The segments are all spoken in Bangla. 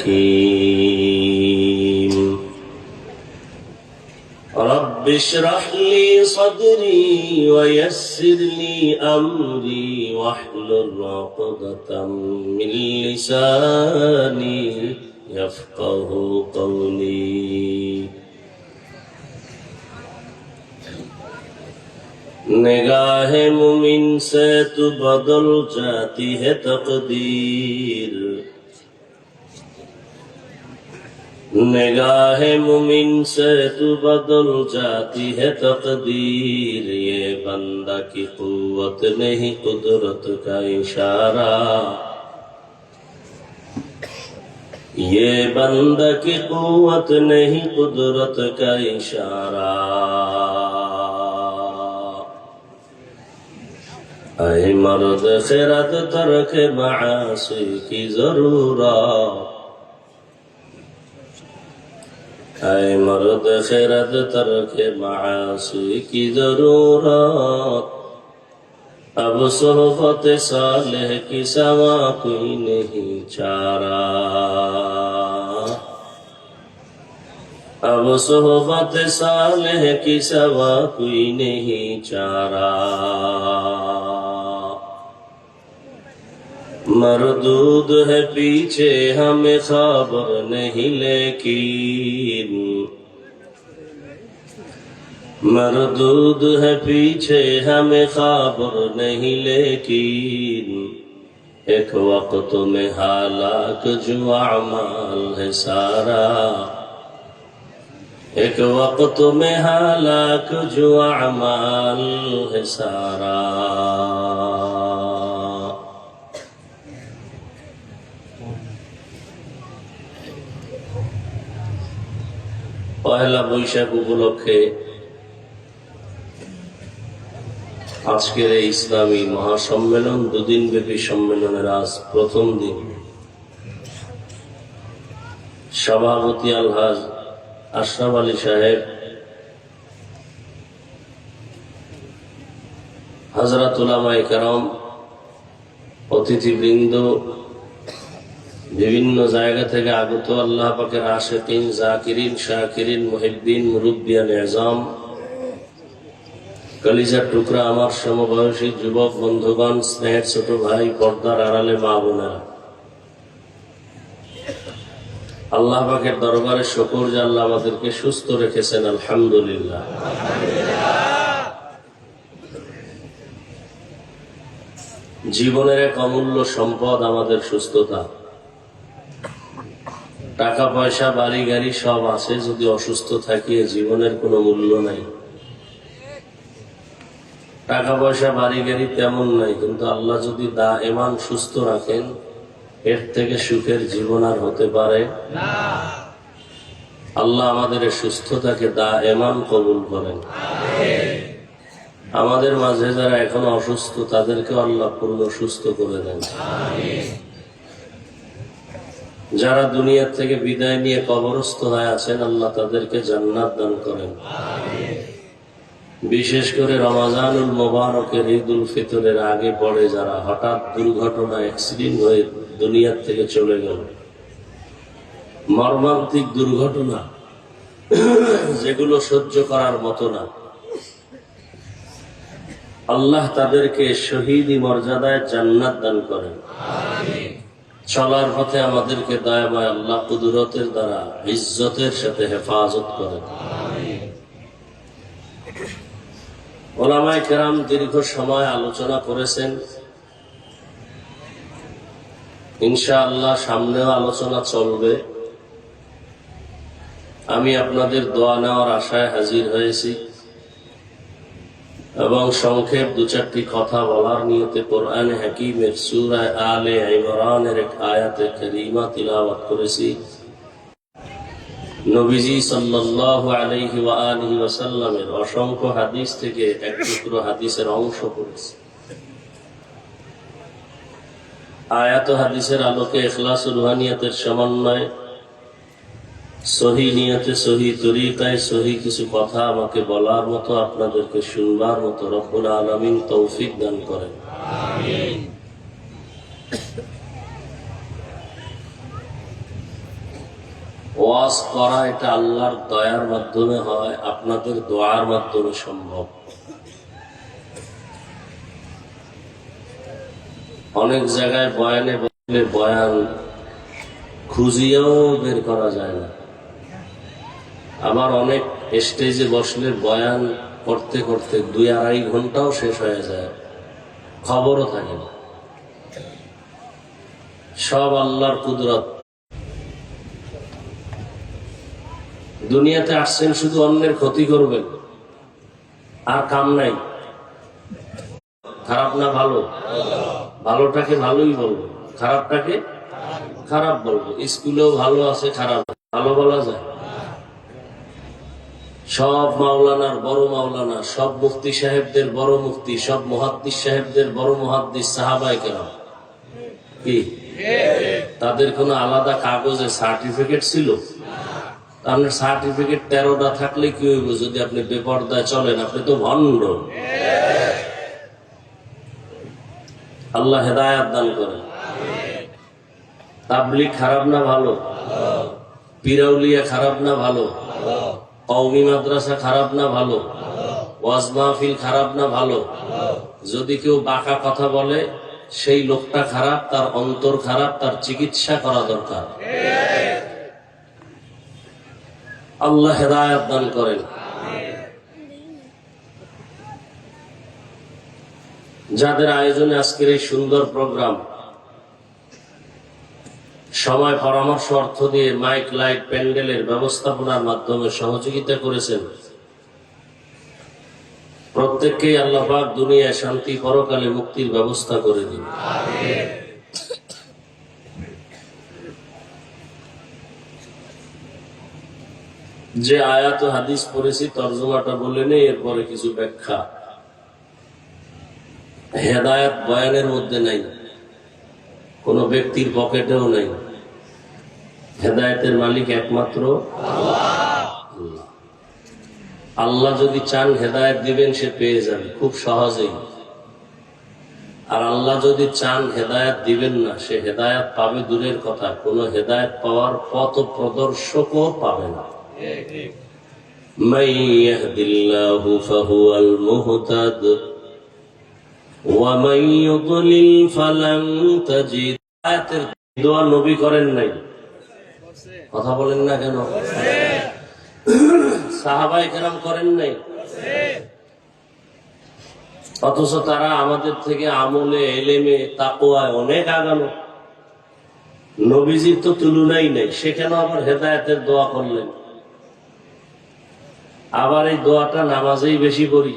الحكيم رب اشرح لي صدري ويسر لي أمري واحلل عقدة من لساني يفقه قولي निगाह मुमिन से तू बदल जाती है तकदीर निगाह मुमिन से तू बदल जाती है तकदीर ये बंदा की कुव्वत नहीं कुदरत का इशारा ये बंदा की कुव्वत नहीं कुदरत का इशारा ऐ मर्द खिरत तरक मासी की जरूरत ऐ मर्द खिरत तरक मासी की जरूरत अब सोहबत सालेह की सवा कोई नहीं चारा अब सोहबत सालेह की सवा कोई नहीं चारा मरदूद है पीछे हमें खबर नहीं लेकिन मरदूद है पीछे हमें खबर नहीं लेकिन एक वक्त में हालाक जो अमाल है सारा एक वक्त में हालाक जो अमाल है सारा पहला বৈশাখ উপলক্ষে আজকের এই ইসলামী মহাসম্মেলন দুদিন ব্যাপী সম্মেলনের আজ প্রথম দিন সভাপতি আলহাজ আশরাফ আলী সাহেব হযরত উলামায়ে কেরাম অতিথিবৃন্দ বিভিন্ন জায়গা থেকে আগত আল্লাহ পাকের আশিকিন জাকিরিন শাকিরিন মুহিব্বিন মুরব্বিয়ান আযম কলিজার টুকরা আমার সমবয়সী যুবক বন্ধুগণ স্নেহের ছোট ভাই পর্দার আড়ালে মা বোনেরা আল্লাহ পাকের দরবারে শুকর যে আল্লাহ আমাদেরকে সুস্থ রেখেছেন আলহামদুলিল্লাহ জীবনের এক অমূল্য সম্পদ আমাদের সুস্থতা টাকা পয়সা বাড়ি গাড়ি সব আছে যদি অসুস্থ থাকি জীবনের কোনো মূল্য নাই টাকা পয়সা বাড়ি গাড়ি তেমন নাই কিন্তু আল্লাহ যদি দায়েমান সুস্থ রাখেন এর থেকে সুখের জীবন আর হতে পারে না আল্লাহ আমাদের সুস্থতাকে দায়েমান কবুল করেন আমাদের মাঝে যারা এখনো অসুস্থ তাদেরকে আল্লাহ পূর্ণ সুস্থ করে দেন যারা দুনিয়া থেকে বিদায় নিয়ে কবরস্থ হয়ে আছেন আল্লাহ তাদেরকে জান্নাত দান করেন বিশেষ করে রমজানুল মুবারকের ঈদুল ফিতরের আগে পড়ে যারা হঠাৎ দুর্ঘটনা অ্যাক্সিডেন্ট হয়ে দুনিয়া থেকে চলে গেল মর্মান্তিক দুর্ঘটনা যেগুলো সহ্য করার মতো না আল্লাহ তাদেরকে শহীদি মর্যাদায় জান্নাত দান করেন চলার পথে আমাদেরকে দয়াময় আল্লাহ কুদরতের দ্বারা ইজ্জতের সাথে হেফাজত করেন উলামায়ে কেরাম দীর্ঘ সময় আলোচনা করেছেন ইনশাআল্লাহ সামনেও আলোচনা চলবে আমি আপনাদের দোয়া নেওয়ার আশায় হাজির হয়েছি এবং সংক্ষেপ দু চারটি কথা বলার নিয়তে কোরআন হাকিমের সূরা আলে ইমরানের এক আয়াতে কারীমা তিলাওয়াত করেছি নবীজি সাল্লাল্লাহু আলাইহি ওয়া আলিহি ওয়াসাল্লামের অসংখ্য হাদিস থেকে এক টুকরো হাদিসের অংশ পড়েছি আয়াত ও হাদিসের আলোকে ইখলাস ও রুহানিয়াতের সমন্বয় সহি নিয়তে সহি তরিকায় সহি কিছু কথা আমাকে বলার মতো আপনাদেরকে শুনবার মতো রব্বুল আলামিন তৌফিক দান করেন। আমিন। ওয়াজ করা এটা আল্লাহর দয়ার মাধ্যমে হয়, আপনাদের দোয়ার মাধ্যমে সম্ভব। অনেক জায়গায় বয়ানে বললে বয়ান খুঁজিয়েও বের করা যায় না, আবার অনেক স্টেজে বসলে বয়ান করতে করতে 2-2.5 ঘন্টাও শেষ হয়ে যায়, খবরও থাকে না। সব আল্লাহর কুদরত। দুনিয়াতে আসছেন শুধু অন্যের ক্ষতি করবেন, আর কাম নাই। খারাপ না ভালো, ভালোটাকে ভালোই বলবো, খারাপটাকে খারাপ বলবো। স্কুলেও ভালো আছে, খারাপ ভালো বলা যায়? সব মাওলানার বড় মাওলানা, সব মুফতি সাহেবদের বড় মুফতি, সব মুহাদ্দিস সাহেবদের বড় মুহাদ্দিস সাহাবায়ে কেরাম কি তাদের কোনো আলাদা কাগজে সার্টিফিকেট ছিল? আপনার সার্টিফিকেট 13টা থাকলে কি হইব যদি আপনি বেপরদায় চলেন? আপনি তো ভণ্ড। আল্লাহ হেদায়েত দান করেন। তাবলীগ খারাপ না ভালো? পিরাউলিয়া খারাপ না ভালো? কওমি মাদ্রাসা খারাপ না ভালো? ওয়াজ মাহফিল খারাপ না ভালো? যদি কেউ বাঁকা কথা বলে সেই লোকটা খারাপ, তার অন্তর খারাপ, তার চিকিৎসা করা দরকার। আল্লাহ হেদায়েত দান করেন। যাদের আয়োজনে আজকের এই সুন্দর প্রোগ্রাম, সময় পরামর্শ অর্থ দিয়ে মাইক লাইট প্যান্ডেলের ব্যবস্থাপনার মাধ্যমে সহযোগিতা করেছেন, প্রত্যেককেই আল্লাহ পাক দুনিয়ায় শান্তি, পরকালে মুক্তির ব্যবস্থা করে দিন। যে আয়াত ও হাদিস পড়েছি তর্জমাটা বলে নেই, এরপরে কিছু ব্যাখ্যা। হেদায়েত বয়ানের মধ্যে নাই, কোন ব্যক্তির পকেটেও নাই। হেদায়েতের মালিক একমাত্র আল্লাহ। আল্লাহ যদি চান হেদায়েত দিবেন, সে পেয়ে যাবে খুব সহজেই। আর আল্লাহ যদি চান হেদায়েত দিবেন না, সে হেদায়েত পাবে দূরের কথা, কোন হেদায়েত পাওয়ার পথ প্রদর্শকও পাবে না। মান ইয়াহদিল্লাহু ফাহুয়াল মুহতাদ ওয়া মান ইউদ্লিল ফালান তাজিদ। আয়াতের দোয়া নবী করেন নাই, কথা বলেন না কেন? সাহাবায়ে কেরাম করেন নাই, অথচ তারা আমাদের থেকে আমলে, এলেমে, তাকওয়ায় অনেক আগানো। নবীজির তো তুলনাই নেই, সেখানে আবার হেদায়েতের দোয়া করলেন। আবার এই দোয়াটা নামাজেই বেশি করি।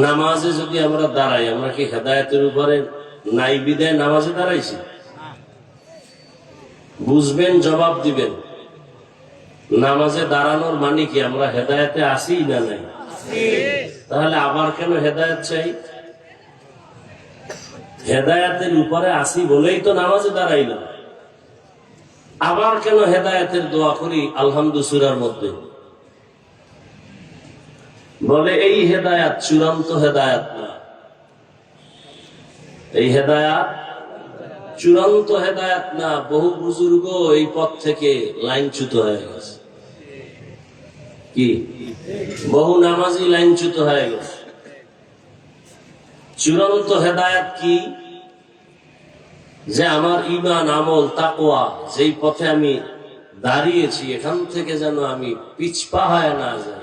নামাজে যদি আমরা দাঁড়াই, আমরা কি হেদায়েতের উপরে নাই বিদায় নামাজে দাঁড়াইছি? বুঝবেন, জবাব দিবেন। নামাজে দাঁড়ানোর মানে কি আমরা হেদায়েতে আসি না নাই? তাহলে আবার কেন হেদায়েত চাই? হেদায়েতের উপরে আসি বলেই তো নামাজে দাঁড়াই না। আবার কেন হেদায়েতের দোয়া করি আলহামদু সূরার মধ্যে? বলে এই হেদায়েত চূড়ান্ত হেদায়েত না, এই হেদায়েত চূড়ান্ত হেদায়েত না। বহু বুজুর্গ এই পথ থেকে লাইনচ্যুত হয়ে গেছে। কি বহু নামাজি লাইনচ্যুত হয়ে গেছে। চূড়ান্ত হেদায়েত কি? যে আমার ঈমান, আমল, তাকওয়া, যেই পথে আমি দাঁড়িয়েছি এখান থেকে যেন আমি পিছপা হয়ে না যাই,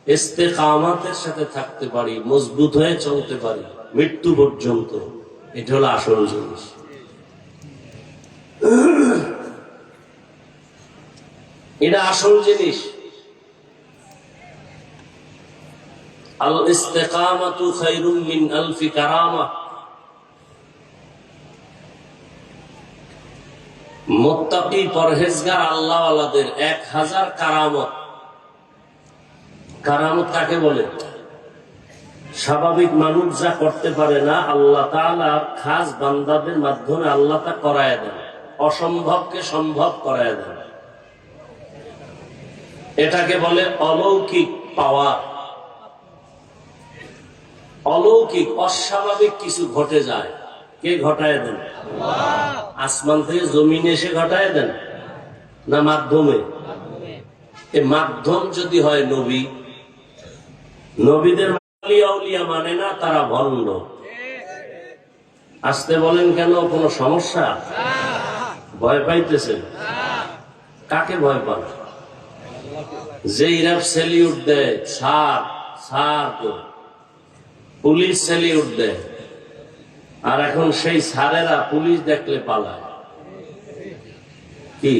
ইস্তেকামাতের সাথে থাকতে পারি, মজবুত হয়ে চলতে পারি মৃত্যু পর্যন্ত। এটা হলো আসল জিনিস। এটা আসল জিনিস। আল ইস্তেকামাতু খায়রুম মিন আলফি কারামা। মুত্তাকি পরহেজগার আল্লাহওয়ালাদের 1000 কারামত। কারামত কাকে বলে? স্বাভাবিক মানুষ যা করতে পারে না, আল্লাহ তাআলা খাস বান্দাদের মাধ্যমে আল্লাহ তা করায় দেন, অসম্ভবকে সম্ভব করায় দেন। এটাকে বলে অলৌকিক পাওয়া। অলৌকিক, অস্বাভাবিক কিছু ঘটে যায়, কে ঘটায় দেন? আসমান থেকে জমিনে এসে ঘটায় দেন? না মাধ্যমে? এই মাধ্যম যদি হয় নবী, নবীদের আউলিয়া মানে না, তারা ভণ্ড। আসতে বলেন কেন? কোনো সমস্যা? ভয় পাইতেছেন? কাকে ভয় পান? যে ইরাব সেলিউট দেয়, সার সার করে পুলিশ সেলিউট দেয়, আর এখন সেই সারেরা পুলিশ দেখলে পালায়। কি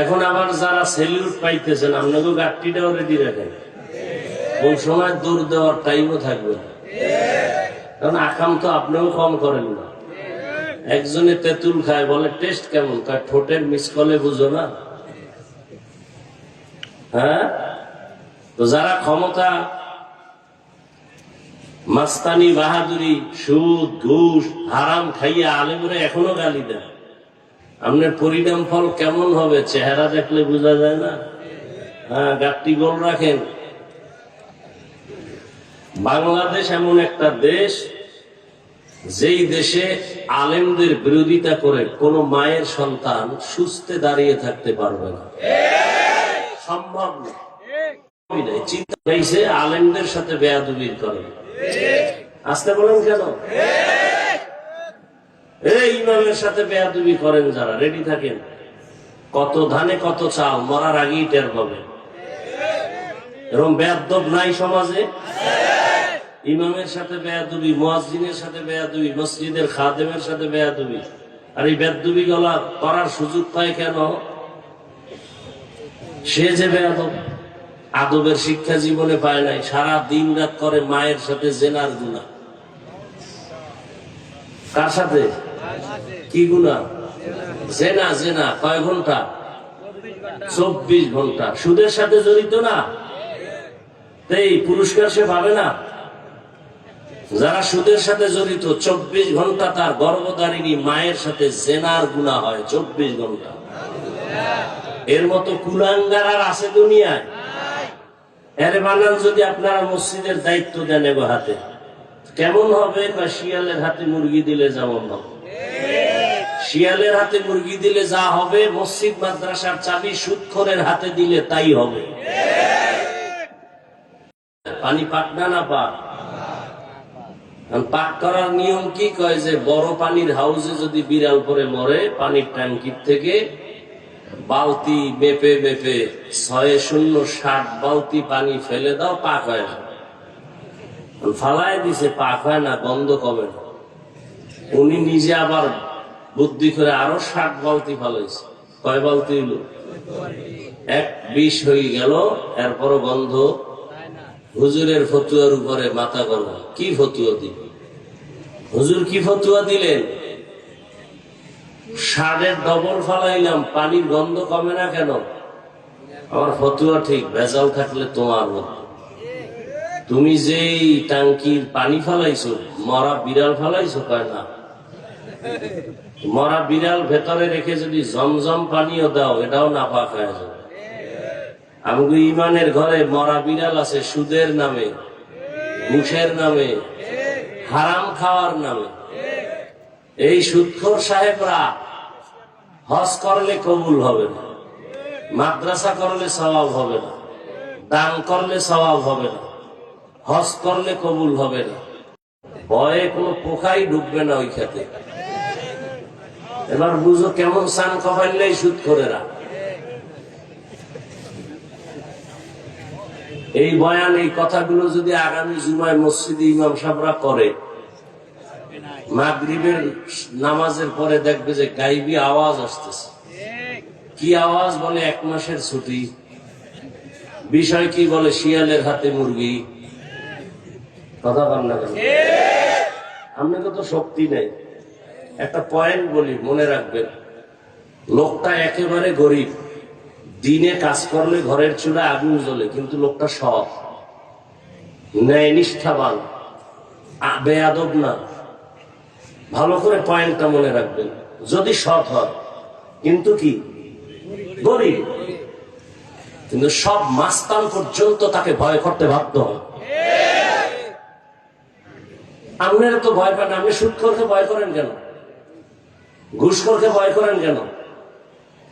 এখন আবার যারা সেলিউট পাইতেছেন, আপনাকে গাড়িটাও রেডি রাখেন, কোন সময় দৌড় দেওয়ার টাইমও থাকবে না। কারণ আকাম তো আপনিও কম করেন না। একজনে তেঁতুল খায়, বলে টেস্ট কেমন? তার ঠোঁটের মিস কলে বুঝো না? হ্যাঁ, তো যারা ক্ষমতা, মাস্তানি, বাহাদুরি, সুদ, ঘুষ, হারাম খাইয়া আলেমরে এখনো গালি দেয়, আপনার পরিণাম ফল কেমন হবে চেহারা দেখলে বোঝা যায় না? হ্যাঁ, গাট্টি গোল রাখেন। বাংলাদেশ এমন একটা দেশ, যেই দেশে আলেমদের বিরোধিতা করে কোন মায়ের সন্তান সুস্থে দাঁড়িয়ে থাকতে পারবে না, সম্ভব না। চিন্তা হয়েছে আলেমদের সাথে বেয়াদবির করে। আসতে বলেন কেন? এই ইমামের সাথে বেয়াদবি করেন যারা, রেডি থাকেন। কত ধানে কত চাল, মরার আগেই টের পাবে। এরকম বেয়াদব নাই সমাজে? ইমামের সাথে বেয়াদবি, মুয়াজ্জিনের সাথে বেয়াদবি, মসজিদের খাদেমের সাথে বেয়াদবি। আর এই বেয়াদবি গুলা করার সুযোগ পায় কেন? সে যে বেয়াদব, আদবের শিক্ষা জীবনে পায় নাই, সারা দিন রাত করে মায়ের সাথে জেনার গুনাহ। কার সাথে? কি গুনাহ? জেনা। জেনা কয় ঘন্টা? 24 ঘন্টা। সুদের সাথে জড়িত না, এই পুরস্কার সে পাবে না। যারা সুদের সাথে জড়িত, 24 ঘন্টা তার গর্ভধারিণী মায়ের সাথে জেনার গুনাহ হয়, 24 ঘন্টা। এর মতো কুলাঙ্গার আর আছে দুনিয়ায়? এর বানান যদি আপনারা মসজিদের দায়িত্ব দেন এগো হাতে, কেমন হবে? শিয়ালের হাতে মুরগি দিলে যেমন হবে। শিয়ালের হাতে মুরগি দিলে যা হবে, মসজিদ মাদ্রাসার চাবি সুদখোরের হাতে দিলে তাই হবে। পানি পাক না পাক? পাক করার নিয়ম কি? কয় যে বড় পানির হাউসে যদি বিড়াল পরে মরে, পানির ট্যাঙ্কির থেকে বালতি মেপে মেপে 6060 বালতি পানি ফেলে দাও, পাক হয় না। ফালায় দিছে, পাক হয় না, গন্ধ কমে না। উনি নিজে আবার বুদ্ধি করে আরো 60 বালতি ফালাইছে। কয় বালতি হইল? 20 হয়ে গেল। এরপরও গন্ধ। হুজুরের ফতুয়ার উপরে মাথা গরম। কি ফতুয়া দিল হুজুর? কি ফতুয়া দিলেন? 60-এর ডবল ফালাইলাম, পানির গন্ধ কমে না কেন? আমার ফতুয়া ঠিক, ভেজাল থাকলে তোমার মতো। তুমি যেই টাঙ্কির পানি ফালাইছো, মরা বিড়াল ফালাইছো? কয় না, মরা বিড়াল ভেতরে রেখে যদি জমজম পানিও দাও, এটাও নাপাক হয়ে যাবে। আমগো ইমানের ঘরে মরা বিড়াল আছে সুদের নামে, ঘুষের নামে, হারাম খাওয়ার নামে। এই সুদখোর সাহেবরা হজ করলে কবুল হবে না, মাদ্রাসা করলে সওয়াব হবে না, দান করলে সওয়াব হবে না, হজ করলে কবুল হবে না। ভয়ে কোনো পোকাই ঢুকবে না ওই খেতে। এবার বুঝো কেমন সান কপাইলেই সুদখোরেরা। এই বয়ান, এই কথাগুলো যদি আগামী জুমায় মসজিদে ইমাম সাহেবরা করে, মাগরিবের নামাজের পরে দেখবে যে গাইবি আওয়াজ আসতেছে। কি আওয়াজ? বলে 1 মাসের ছুটি। বিষয় কি? বলে শিয়ালের হাতে মুরগি। কথা বল না কেন? আপনাকে তো শক্তি নেই। একটা পয়েন্ট বলি, মনে রাখবেন। লোকটা একেবারে গরিব, দিনে কাজ করলে ঘরের চুলা আগুন জ্বলে, কিন্তু লোকটা সৎ, ন্যায় নিষ্ঠাবান, বেয়াদব না। ভালো করে পয়েন্টটা মনে রাখবেন। যদি সৎ হয়, কিন্তু কি গরিব, কিন্তু সব মাস্তান পর্যন্ত তাকে ভয় করতে বাধ্য হয়। আপনারা তো ভয় পান। আপনি সুদখোরকে ভয় করেন কেন? ঘুষখোরকে ভয় করেন কেন?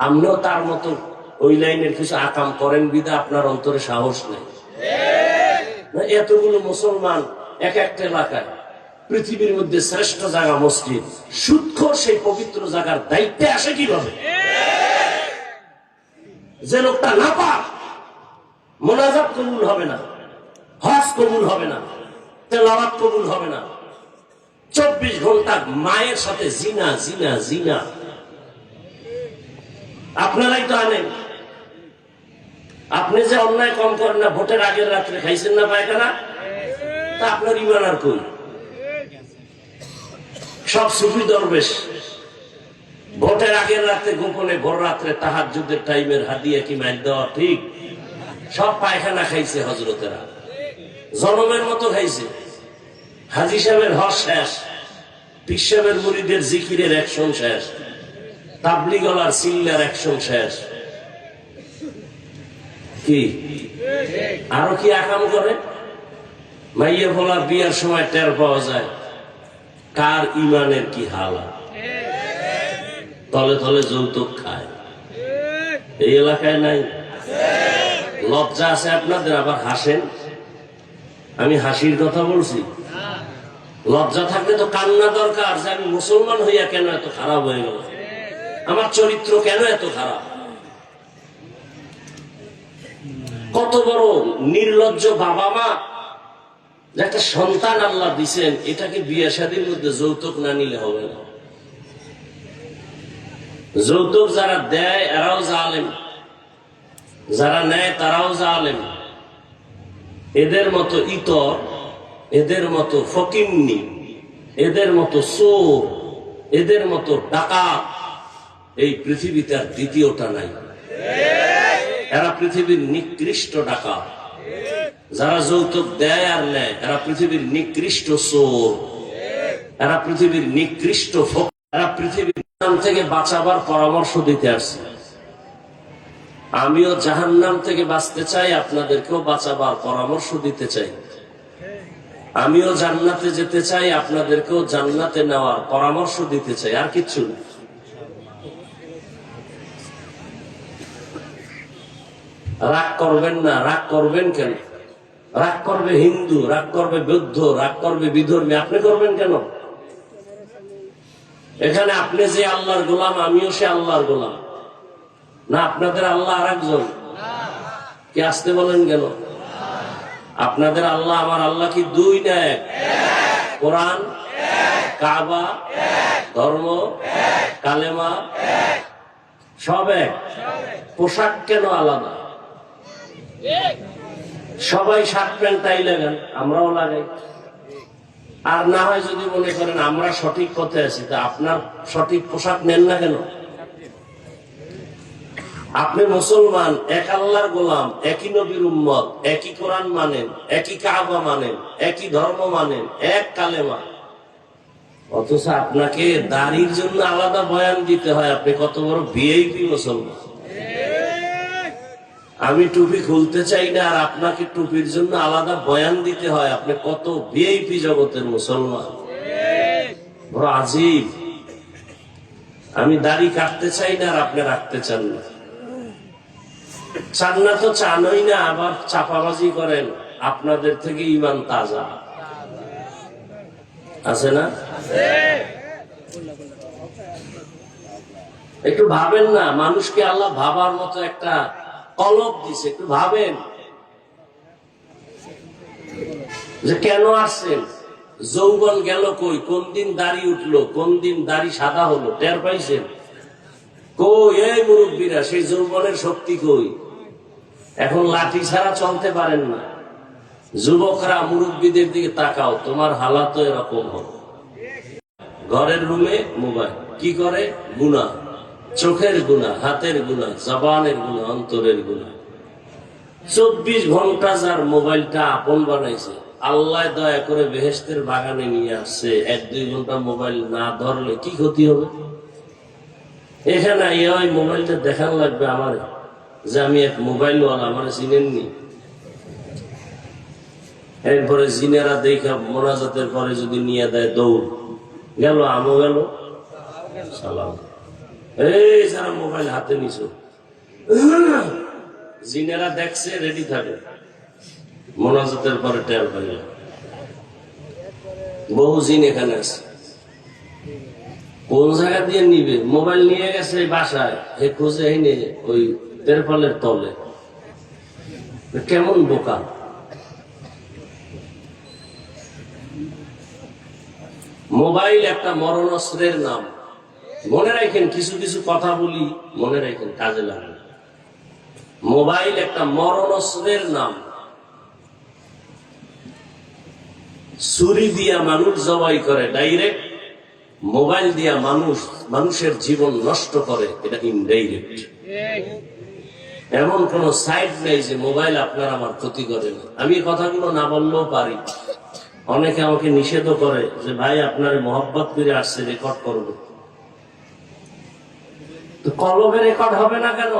আপনিও তার মতো ওই লাইনের কিছু আকাম করেন বিদা আপনার অন্তরে সাহস নেই। এতগুলো মুসলমান এক একটা এলাকায়, পৃথিবীর মধ্যে শ্রেষ্ঠ জায়গা মসজিদ, সুদখোর সেই পবিত্র জায়গার দায়িত্বে আসে কিভাবে? যে লোকটা না পাক, মোনাজাত কবুল হবে না, হজ কবুল হবে না, তেলাওয়াত কবুল হবে না, 24 ঘন্টা মায়ের সাথে জিনা জিনা জিনা। আপনারাই তো আনেন। আপনি যে অন্যায় কম করেন না, ভোটের আগের রাত্রে খাইছেন না পায়খানা, তা আপনার ইমান আর কই? সব সুফি দরবেশ ভোটের আগের রাতে গোপনে ভোর রাত্রে তাহাজ্জুদের টাইমের হাদিয়া কি মাইল দেওয়া ঠিক? সব পায়খানা খাইছে হজরতেরা, জনমের মতো খাইছে। হাজী সাহেবের হজ শেষ, পীর সাহেবের মুরিদের জিকিরের অ্যাকশন শেষ, তাবলিগলার সিল্লার অ্যাকশন শেষ। কি আরো কি আকাম করে? মাইয়া ফলার বিয়ার সময় টের পাওয়া যায় কার ইমানের কি হালাত। তলে তলে যৌতুক খায়, এই এলাকায় নাই? লজ্জা আছে আপনাদের? আবার হাসেন। আমি হাসির কথা বলছি? লজ্জা থাকলে তো কান্না দরকার, যে আমি মুসলমান হইয়া কেন এত খারাপ হয়ে গেল, আমার চরিত্র কেন এত খারাপ। কত বড় নির্লজ্জ বাবা মা, যে একটা সন্তান আল্লাহ দিছেন, এটাকে বিয়ে শাদীর মধ্যে যৌতুক না নিলে হবে না। যৌতুক যারা দেয় এরাও জালেম, যারা নেয় তারাও জালেম। এদের মতো ইতর, এদের মতো ফকিন্নি, এদের মতো চোর, এদের মতো ডাকাত এই পৃথিবীতে আর দ্বিতীয়টা নাই। এরা পৃথিবীর নিকৃষ্ট ডাকাত। যারা যৌতুক দেয় আর নেয় এরা পৃথিবীর নিকৃষ্ট চোর, এরা পৃথিবীর নিকৃষ্ট ফকির। এরা পৃথিবীর নাম থেকে বাঁচাবার পরামর্শ দিতে আসছে। আমিও জাহান্নাম থেকে বাঁচতে চাই, আপনাদেরকেও বাঁচাবার পরামর্শ দিতে চাই। আমিও জান্নাতে যেতে চাই, আপনাদেরকেও জান্নাতে নেওয়ার পরামর্শ দিতে চাই, আর কিচ্ছু না। রাগ করবেন না। রাগ করবেন কেন? রাগ করবে হিন্দু, রাগ করবে বৌদ্ধ, রাগ করবে বিধর্মী, আপনি করবেন কেন? এখানে আপনি যে আল্লাহর গোলাম, আমিও সে আল্লাহর গোলাম না? আপনাদের আল্লাহ আর একজন? কি আসতে বলেন কেন? আপনাদের আল্লাহ আমার আল্লাহ কি দুই না এক? কোরআন, কাবা, ধর্ম, কালেমা সব এক। পোশাক কেন আলাদা? সবাই শার্ট প্যান্ট টাই লাগান, আমরাও লাগাই। আর না হয় যদি মনে করেন আমরা সঠিক পথে আছি, তা আপনার সঠিক পোশাক নেন না কেন? আপনি মুসলমান, এক আল্লাহর গোলাম, একই নবীর উম্মত, একই কোরআন মানেন, একই কাবা মানেন, একই ধর্ম মানেন, এক কালেমা, অথচ আপনাকে দাড়ির জন্য আলাদা বয়ান দিতে হয়। আপনি কত বড় ভিআইপি মুসলমান। আমি টুপি খুলতে চাই না, আর আপনাকে টুপির জন্য আলাদা বয়ান দিতে হয়। আপনি কত ভিআইপি জগতের মুসলমান, বড় আজীব। আমি দাড়ি কাটতে চাই না, আর আপনি রাখতে চান না। চান না তো চানই না, আবার চাপাবাজি করেন। আপনাদের থেকে ইমান তাজা আছে না? একটু ভাবেন না, মানুষকে আল্লাহ ভাবার মতো একটা কলব দিছে। একটু ভাবেন যে কেন আসছেন, যৌবন গেল কই, কোন দিন দাড়ি উঠলো, কোন দিন দাড়ি সাদা হলো, টের পাইছেন কই? এই মুরব্বীরা, সেই যৌবনের শক্তি কই? এখন লাঠি ছাড়া চলতে পারেন না। যুবকরা মুরব্বীদের দিকে তাকাও, তোমার হালাত এরকম হবে। ঘরের রুমে মোবাইল, কি করে? গুনাহ, চোখের গুনাহ, হাতের গুনাহ, জবানের গুনাহ, অন্তরের গুনাহ। 24 ঘন্টা যার মোবাইলটা আপন বানাইছে, আল্লাহ দয়া করে বেহেশতের বাগানে নিয়ে আসছে। 1-2 ঘন্টা মোবাইল না ধরলে কি ক্ষতি হবে? এখানে ওই মোবাইলটা দেখান লাগবে আমার যে আমি এক মোবাইলওয়ালা, আমার চিনেননি। এরপরে জিনেরা দেখা মোনাজাতের পরে যদি নিয়ে দেয় দৌড়, গেল আমও গেল, সালাম। এই যারা মোবাইল হাতে নিছো, জিনেরা দেখছে, রেডি থাকে, মোনাজাতের পরে টের পাইল। বহু জিন এখানে আছে। কোন জায়গা দিয়ে নিবে? মোবাইল নিয়ে গেছে বাসায়, এ খুঁজে এনে ওই তেরপালের তলে। কেমন বোকা! মোবাইল একটা মরণাস্ত্রের নাম। মনে রাখেন, কিছু কিছু কথা বলি, মনে রাখেন, কাজে লাগে। মোবাইল একটা মরণাস্ত্রের নাম। ছুরি দিয়া মানুষ জবাই করে ডাইরেক্ট, মোবাইল দিয়া মানুষের জীবন নষ্ট করে এটা ইনডাইরেক্ট। এমন কোন সাইড নেই যে মোবাইল আপনার আমার ক্ষতি করে না। আমি কথাগুলো না বললেও পারি। অনেকে আমাকে নিষেধও করে যে ভাই আপনার মহব্বত করে আসছে, রেকর্ড করবে। তো কলমে রেকর্ড হবে না কেন?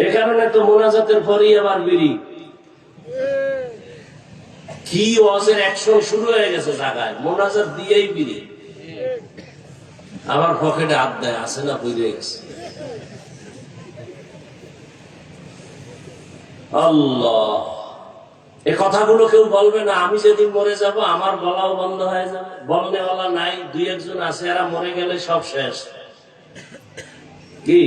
এ কারণে তো মোনাজাতের পরেই আবার বিড়ি। কি ওয়াজের অ্যাকশন শুরু হয়ে গেছে জায়গায়, মোনাজাত দিয়েই বিড়ি। আবার পকেটে হাত দেয়, আসে না, বুঝে গেছে। আল্লাহ, এ কথাগুলো কেউ বলবে না। আমি যেদিন মরে যাব আমার বলাও বন্ধ হয়ে যাবে। বলনেওয়ালা নাই, দুই একজন আছে, এরা মরে গেলে সব শেষ। কি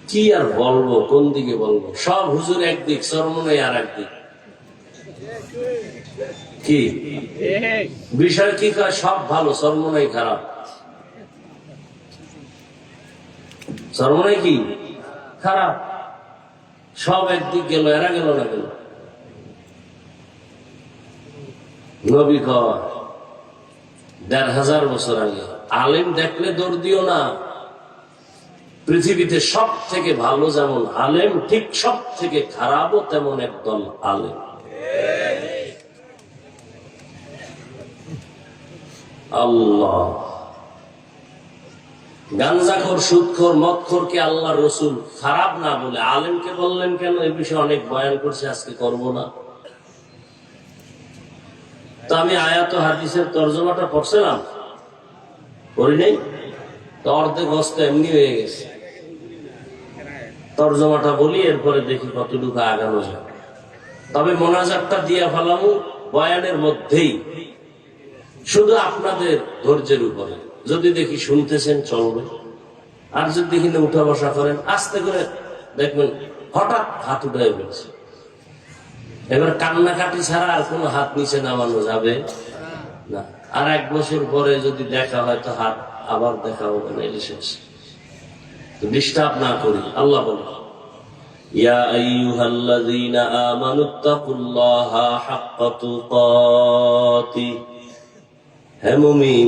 কি আর বলবো, কোন দিকে বলবো? সব হুজুর একদিক, চরমনাই আর একদিক। কি বিষয়? কি কয়? সব ভালো, চরমনাই খারাপ। চরমনাই কি খারাপ? সব একদিক গেল, এরা গেল না গেল। নবী কয় ১,৫০০ বছর আগে, আলেম দেখলে দৌড় দিও না। পৃথিবীতে সব থেকে ভালো যেমন আলেম, ঠিক সব থেকে খারাপও তেমন একদল আলেম। আল্লাহ, গাঞ্জাখোর, সুদখোর, মদখোরকে আল্লাহ রসুল খারাপ না বলে আলেমকে বললেন কেন? এই বিষয়ে অনেক বয়ান করছে, আজকে করব না। তো আমি আয়াত হাদিসের তর্জমাটা পড়ছিলাম, করি নাই তো, অর্ধেক অস্ত এমনি হয়ে গেছে। তর্জমাটা বলি, এরপরে দেখি কতটুকু আগানো যায়। তবে মোনাজাতটা দিয়া ফেলামু বয়ানের মধ্যেই, শুধু আপনাদের ধৈর্যের উপরে। যদি দেখি শুনতেছেন চলবে, আর যদি দেখি না উঠা বসা করেন, আস্তে করে দেখবেন হঠাৎ হাত উঠে ফেলছে। এবার কান্নাকাটি ছাড়া আর কোনো হাত নিচে নামানো যাবে না। আর 1 বছর পরে যদি দেখা হয় তো হাত আবার দেখা হবে না, এলে শেষ। ডিস্টার্ব না করি। আল্লাহ বলে, ইয়া আইয়ুহাল্লাযীনা আমানুত্তাকুল্লাহা হাক্কা তুকাতিহ, হে মুমিন,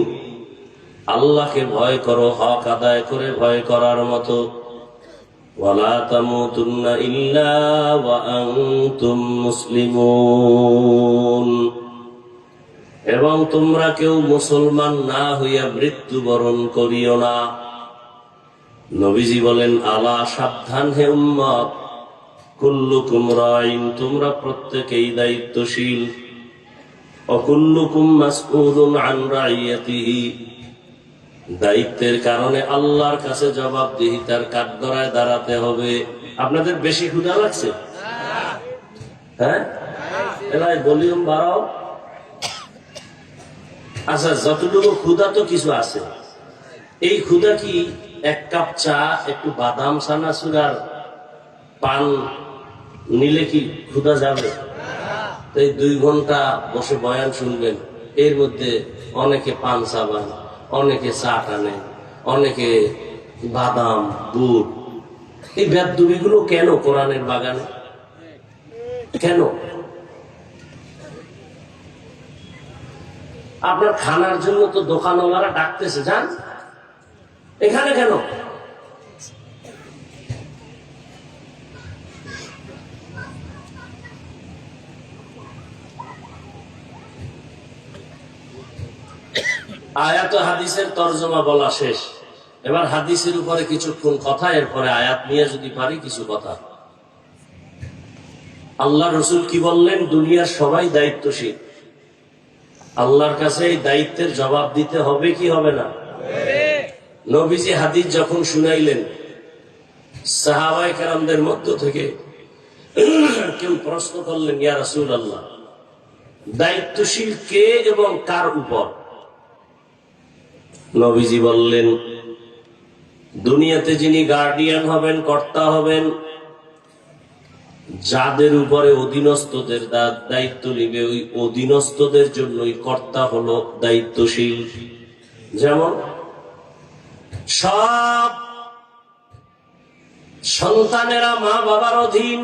আল্লাহকে ভয় করো হক আদায় করে ভয় করার মতো। ওয়ালা তামুতুন্না ইল্লা ওয়া আনতুম মুসলিমুন, এবং তোমরা কেউ মুসলমান না হইয়া মৃত্যুবরণ করিও না। নবীজি বলেন, আলা, সাবধান হে উম্মত, কুল্লুকুম রাইন, তোমরা প্রত্যেকেই দায়িত্বশীল। অকুল্লুকুম মাসউলুন আন রাইয়াতিহি, দায়িত্বের কারণে আল্লাহর কাছে জবাবদিহিতার কাঠগড়ায় দাঁড়াতে হবে। আপনাদের বেশি ক্ষুধা লাগছে? হ্যাঁ, এলাই ভলিউম বাড়াও। আচ্ছা, যতটুকু ক্ষুধা তো কিছু আছে। এই ক্ষুধা কি 1 কাপ চা, একটু বাদাম, চানাচুর, পান নিলে কি ক্ষুধা যাবে? এই 2 ঘন্টা বসে বয়ান শুনবেন, এর মধ্যে অনেকে পান চাবান, অনেকে চা টানে, অনেকে বাদাম, বুট। এই বেদুবিগুলো কেন কোরআনের বাগানে? কেন? আপনার খানার জন্য তো দোকানওয়ালারা ডাকতেছে, যান এখানে কেন? আয়াত হাদিসের তরজমা বলা শেষ। এবার হাদিসের উপরে কিছুক্ষণ কথা, এরপরে আয়াত নিয়ে যদি পারি কিছু কথা। আল্লাহ রসুল কি বললেন? দুনিয়ার সবাই দায়িত্বশীল। আল্লাহর কাছে এই দায়িত্বের জবাব দিতে হবে কি হবে না? নবীজি হাদিস যখন শুনাইলেন, সাহাবায়ে কেরামদের মধ্য থেকে কেউ প্রশ্ন করলেন, ইয়া রাসূলুল্লাহ, দায়িত্বশীল কে এবং কার উপর? নবীজি বললেন, দুনিয়াতে যিনি গার্ডিয়ান হবেন, কর্তা হবেন, যাদের উপরে অধীনস্থদের দায়িত্ব নিবে, ওই অধীনস্থদের জন্য ওই কর্তা হলো দায়িত্বশীল। যেমন সব সন্তানেরা মা বাবার অধীন,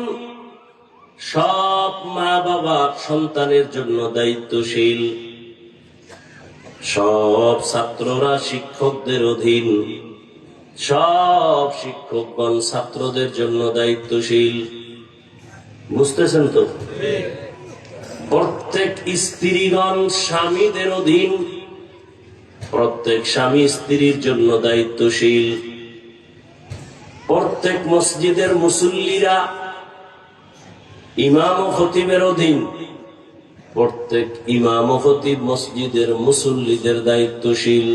সব মা বাবা সন্তানের জন্য দায়িত্বশীল, সব ছাত্ররা শিক্ষকদের অধীন, সব শিক্ষকগণ ছাত্রদের জন্য দায়িত্বশীল। বুঝতেছেন তো? প্রত্যেক স্ত্রীগণ স্বামীদের অধীন, প্রত্যেক স্বামী স্ত্রীর জন্য দায়িত্বশীল। প্রত্যেক মসজিদের মুসল্লিরা ইমাম ও খতিবের অধীন, প্রত্যেক ইমাম ও খতিব মসজিদের মুসল্লিদের দায়িত্বশীল।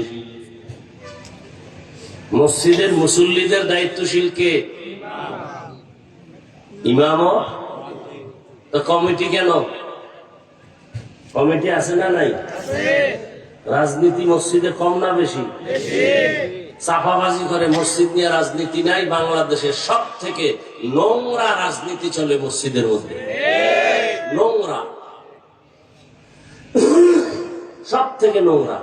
মসজিদের মুসল্লিদের দায়িত্বশীল কে? ইমাম। তো কমিটি কেন? কমিটি আছে না নাই? রাজনীতি মসজিদে কম না বেশি? চাপাবাজি করে মসজিদ নিয়ে রাজনীতি নাই। বাংলাদেশের সব থেকে নোংরা রাজনীতি চলে মসজিদের মধ্যে, নোংরা, সব থেকে নোংরা।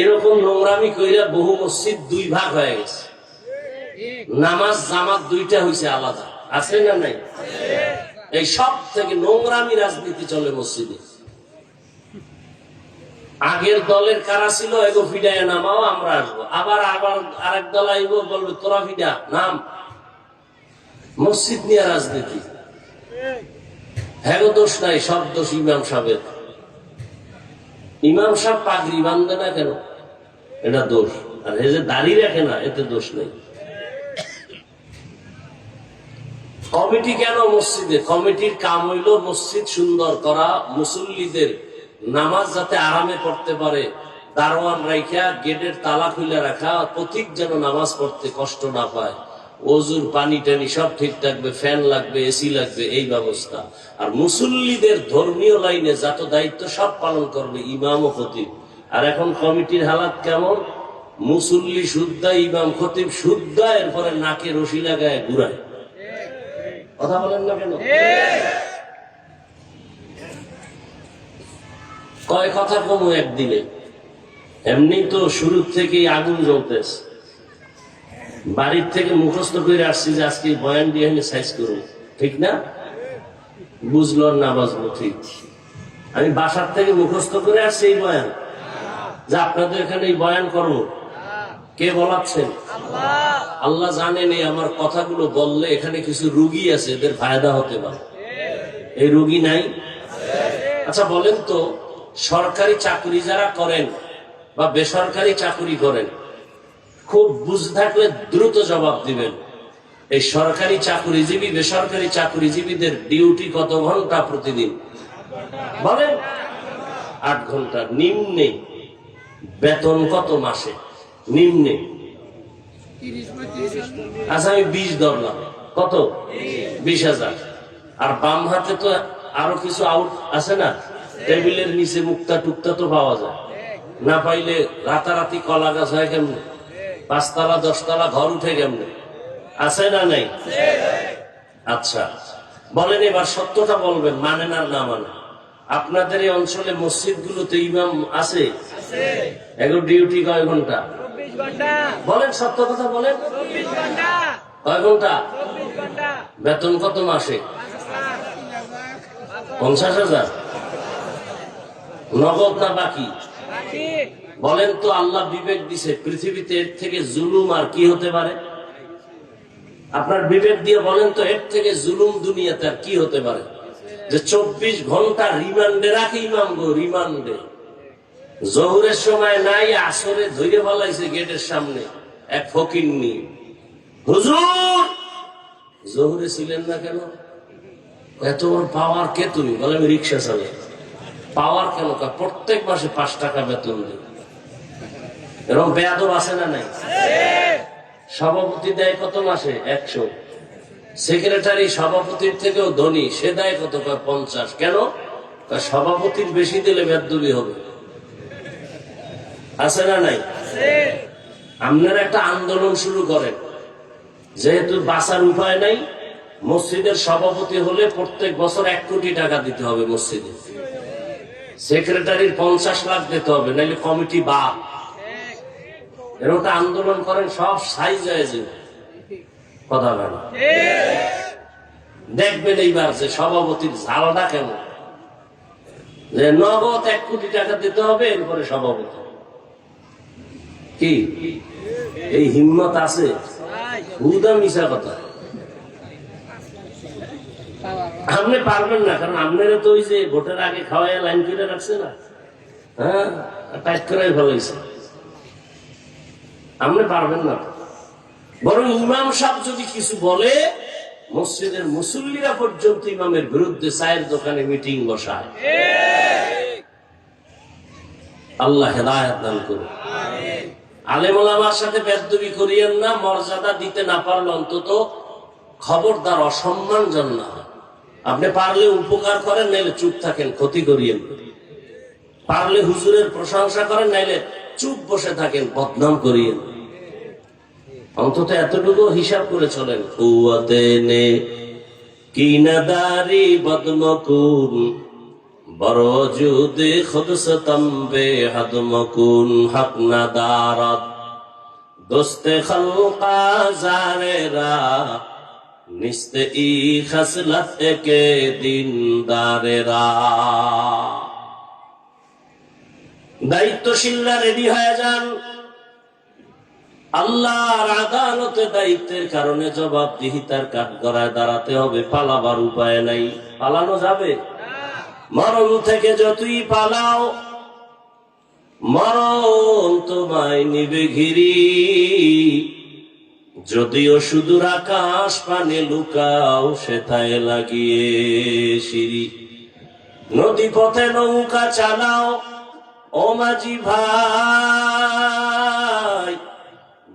এরকম নোংরামি কইরা বহু মসজিদ দুই ভাগ হয়ে গেছে। নামাজ জামাত দুইটা হয়েছে আলাদা, আছে না নাই? এই সব থেকে নোংরামি রাজনীতি চলে মসজিদে। আগের দলের কারা ছিল, এগো ফিডায় নামাও, আমরা আসবো। আবার আবার আরেক দল আইব, বলবে তোরা ফিডা নাম। মসজিদ নিয়ে রাজনীতি। হ্যাঁ, দোষ নাই, সব দোষ ইমাম সাহেবের। ইমাম সাহেব পাগড়ি বান্ধে না কেন, এটা দোষ। আর এই যে দাড়ি রাখে না, এতে দোষ নেই। কমিটি কেন মসজিদে? কমিটির কাম হইল মসজিদ সুন্দর করা, মুসল্লিদের নামাজ যাতে আরামে পড়তে পারে, দারোয়ান রাইখা গেটের তালা খুলে রাখা, প্রতীক যেন নামাজ পড়তে কষ্ট না পায়, ওজুর পানি টানি সব ঠিক থাকবে, ফ্যান লাগবে, এসি লাগবে, এই ব্যবস্থা। আর মুসল্লিদের ধর্মীয় লাইনে যত দায়িত্ব সব পালন করবে ইমাম ও খতিব। আর এখন কমিটির হালাত কেমন? মুসল্লি শুদ্ধা, ইমাম খতিব শুদ্ধা, এরপরে নাকে রশি লাগায় ঘুরায়। কথা বলেন না কেন? কয় কথা কমু একদিনে? এমনি তো শুরুর থেকেই আগুন জ্বলতেছে। বাড়ির থেকে মুখস্থ করে আসছি যে আজকে বয়ান দিয়ে আমি সাইজ করবো, ঠিক না? বুঝলো না বাজলো ঠিক। আমি বাসার থেকে মুখস্থ করে আসছি এই বয়ান, যে আপনাদের এখানে এই বয়ান করবো। কে বলাচ্ছেন? আল্লাহ জানেন এই আমার কথাগুলো বললে এখানে কিছু রুগী আছে, এদের ফায়দা হতে পারে। এই রুগী নাই? আচ্ছা বলেন তো, সরকারি চাকরি যারা করেন বা বেসরকারি চাকরি করেন, খুব বুঝ থাকলে দ্রুত জবাব দিবেন। এই সরকারি চাকরিজীবী বেসরকারি চাকরিজীবীদের ডিউটি কত ঘন্টা প্রতিদিন? বলেন। 8 ঘন্টা নিম্নে। বেতন কত মাসে নিম্নে? আচ্ছা আমি 20 ধরলাম, কত? 20,000। আর বাম হাতে তো আরো কিছু আউট আছে না, টেবিলের নিচে মুক্তা টুকতা তো পাওয়া যায় না। পাইলে রাতারাতি কলা গাছ হয় কেমনে? 5 তলা 10 তলা ঘর উঠে কেমনে? আছে না নাই? আচ্ছা বলেন, এবার সত্যটা বলবেন, মানেন আর না মানে। আপনাদের এই অঞ্চলে মসজিদ গুলোতে ইমাম আছে? এগুলো ডিউটি কয় ঘন্টা? বলেন, সত্য কথা বলেন। কয় ঘন্টা? বেতন কত মাসে? 50,000। নগদ না বাকি? বলেন তো, আল্লাহ বিবেক দিছে, পৃথিবীতে এর থেকে জুলুম আর কি হতে পারে? আপনার বিবেক দিয়ে বলেন তো, এর থেকে জুলুম দুনিয়াতে আর কি হতে পারে? যে 24 ঘন্টা রিমান্ডে রাখে ইমাম গো, রিমান্ডে। জোহরের সময় নাই, আসরে ধরে ফেলাইছে গেটের সামনে এক ফকিন্নি। হুজুর জোহরে ছিলেন না কেন? এত বড় পাওয়ার কে তুমি? বলে আমি রিক্সা চালাই। পাওয়ার কেন? প্রত্যেক মাসে 5 টাকা বেতন দিই। এরকম বেয়াদব আছে না নাই? সভাপতি দেয় কত মাসে? 100। সেক্রেটারি সভাপতির থেকেও ধনী, সে দেয় কত? 50। কেন? সভাপতির বেশি দিলে বেয়াদবি হবে। আছে না নাই? আপনারা একটা আন্দোলন শুরু করেন, যেহেতু বাঁচার উপায় নাই, মসজিদের সভাপতি হলে প্রত্যেক বছর 1 কোটি টাকা দিতে হবে মসজিদে, সেক্রেটারির 50 লাখ দিতে হবে, নাহলে কমিটি বাদ। এরকম একটা আন্দোলন করেন, সব সাইজ হয়ে যাবে। কথা বলেন, দেখবেন এইবার যে সভাপতির ঝালটা কেমন, যে নগদ 1 কোটি টাকা দিতে হবে, এরপরে সভাপতি। কি এই হিম্মত আছে? হুদা মিশা কথা। আপনি পারবেন না, কারণ আপনারা তো ওই যে ভোটের আগে খাওয়াই লাইন করে রাখছে না, হ্যাঁ, টাইট করে ফেলাইছে। আপনি পারবেন না। বরং ইমাম সাহেব যদি কিছু বলে, মসজিদের মুসল্লিরা পর্যন্ত ইমামের বিরুদ্ধে চায়ের দোকানে মিটিং বসায়। আল্লাহ হেদায়েত দান করুন। আলেম ওলামার সাথে বেয়াদবি করিয়েন না। মর্যাদা দিতে না পারলে অন্তত খবরদার অসম্মান যেন না হয়। আপনি পারলে উপকার করেন, নাইলে চুপ থাকেন, ক্ষতি করিয়েন। পারলে হুজুরের প্রশংসা করেন, নাইলে চুপ বসে থাকেন, বদনাম করিয়েন। অন্তত এতটুকু হিসাব করে চলেন। কুয়াতে নে কিনাদারি বদমকুন বরজুদে খুদসতম বেহদমকুন হক নাদারত দোস্তে খলকা জারেরা নিস্তে ই খসলত কে দিনদারেরা। দায়িত্বশীলরা রেডি হয়ে যান। আল্লাহর আদালতে দায়িত্বের কারণে জবাবদিহিতার কাঠগড়ায় দাঁড়াতে হবে। পালাবার উপায় নাই। পালানো যাবে? মরণ থেকে যতই পালাও, মরণ তোমায় নিবে ঘিরি। যদিও সুদূর আকাশ পানে লুকাও, সেথায় লাগিয়ে সিঁড়ি। নদী পথে নৌকা চালাও ও মাঝি ভাই,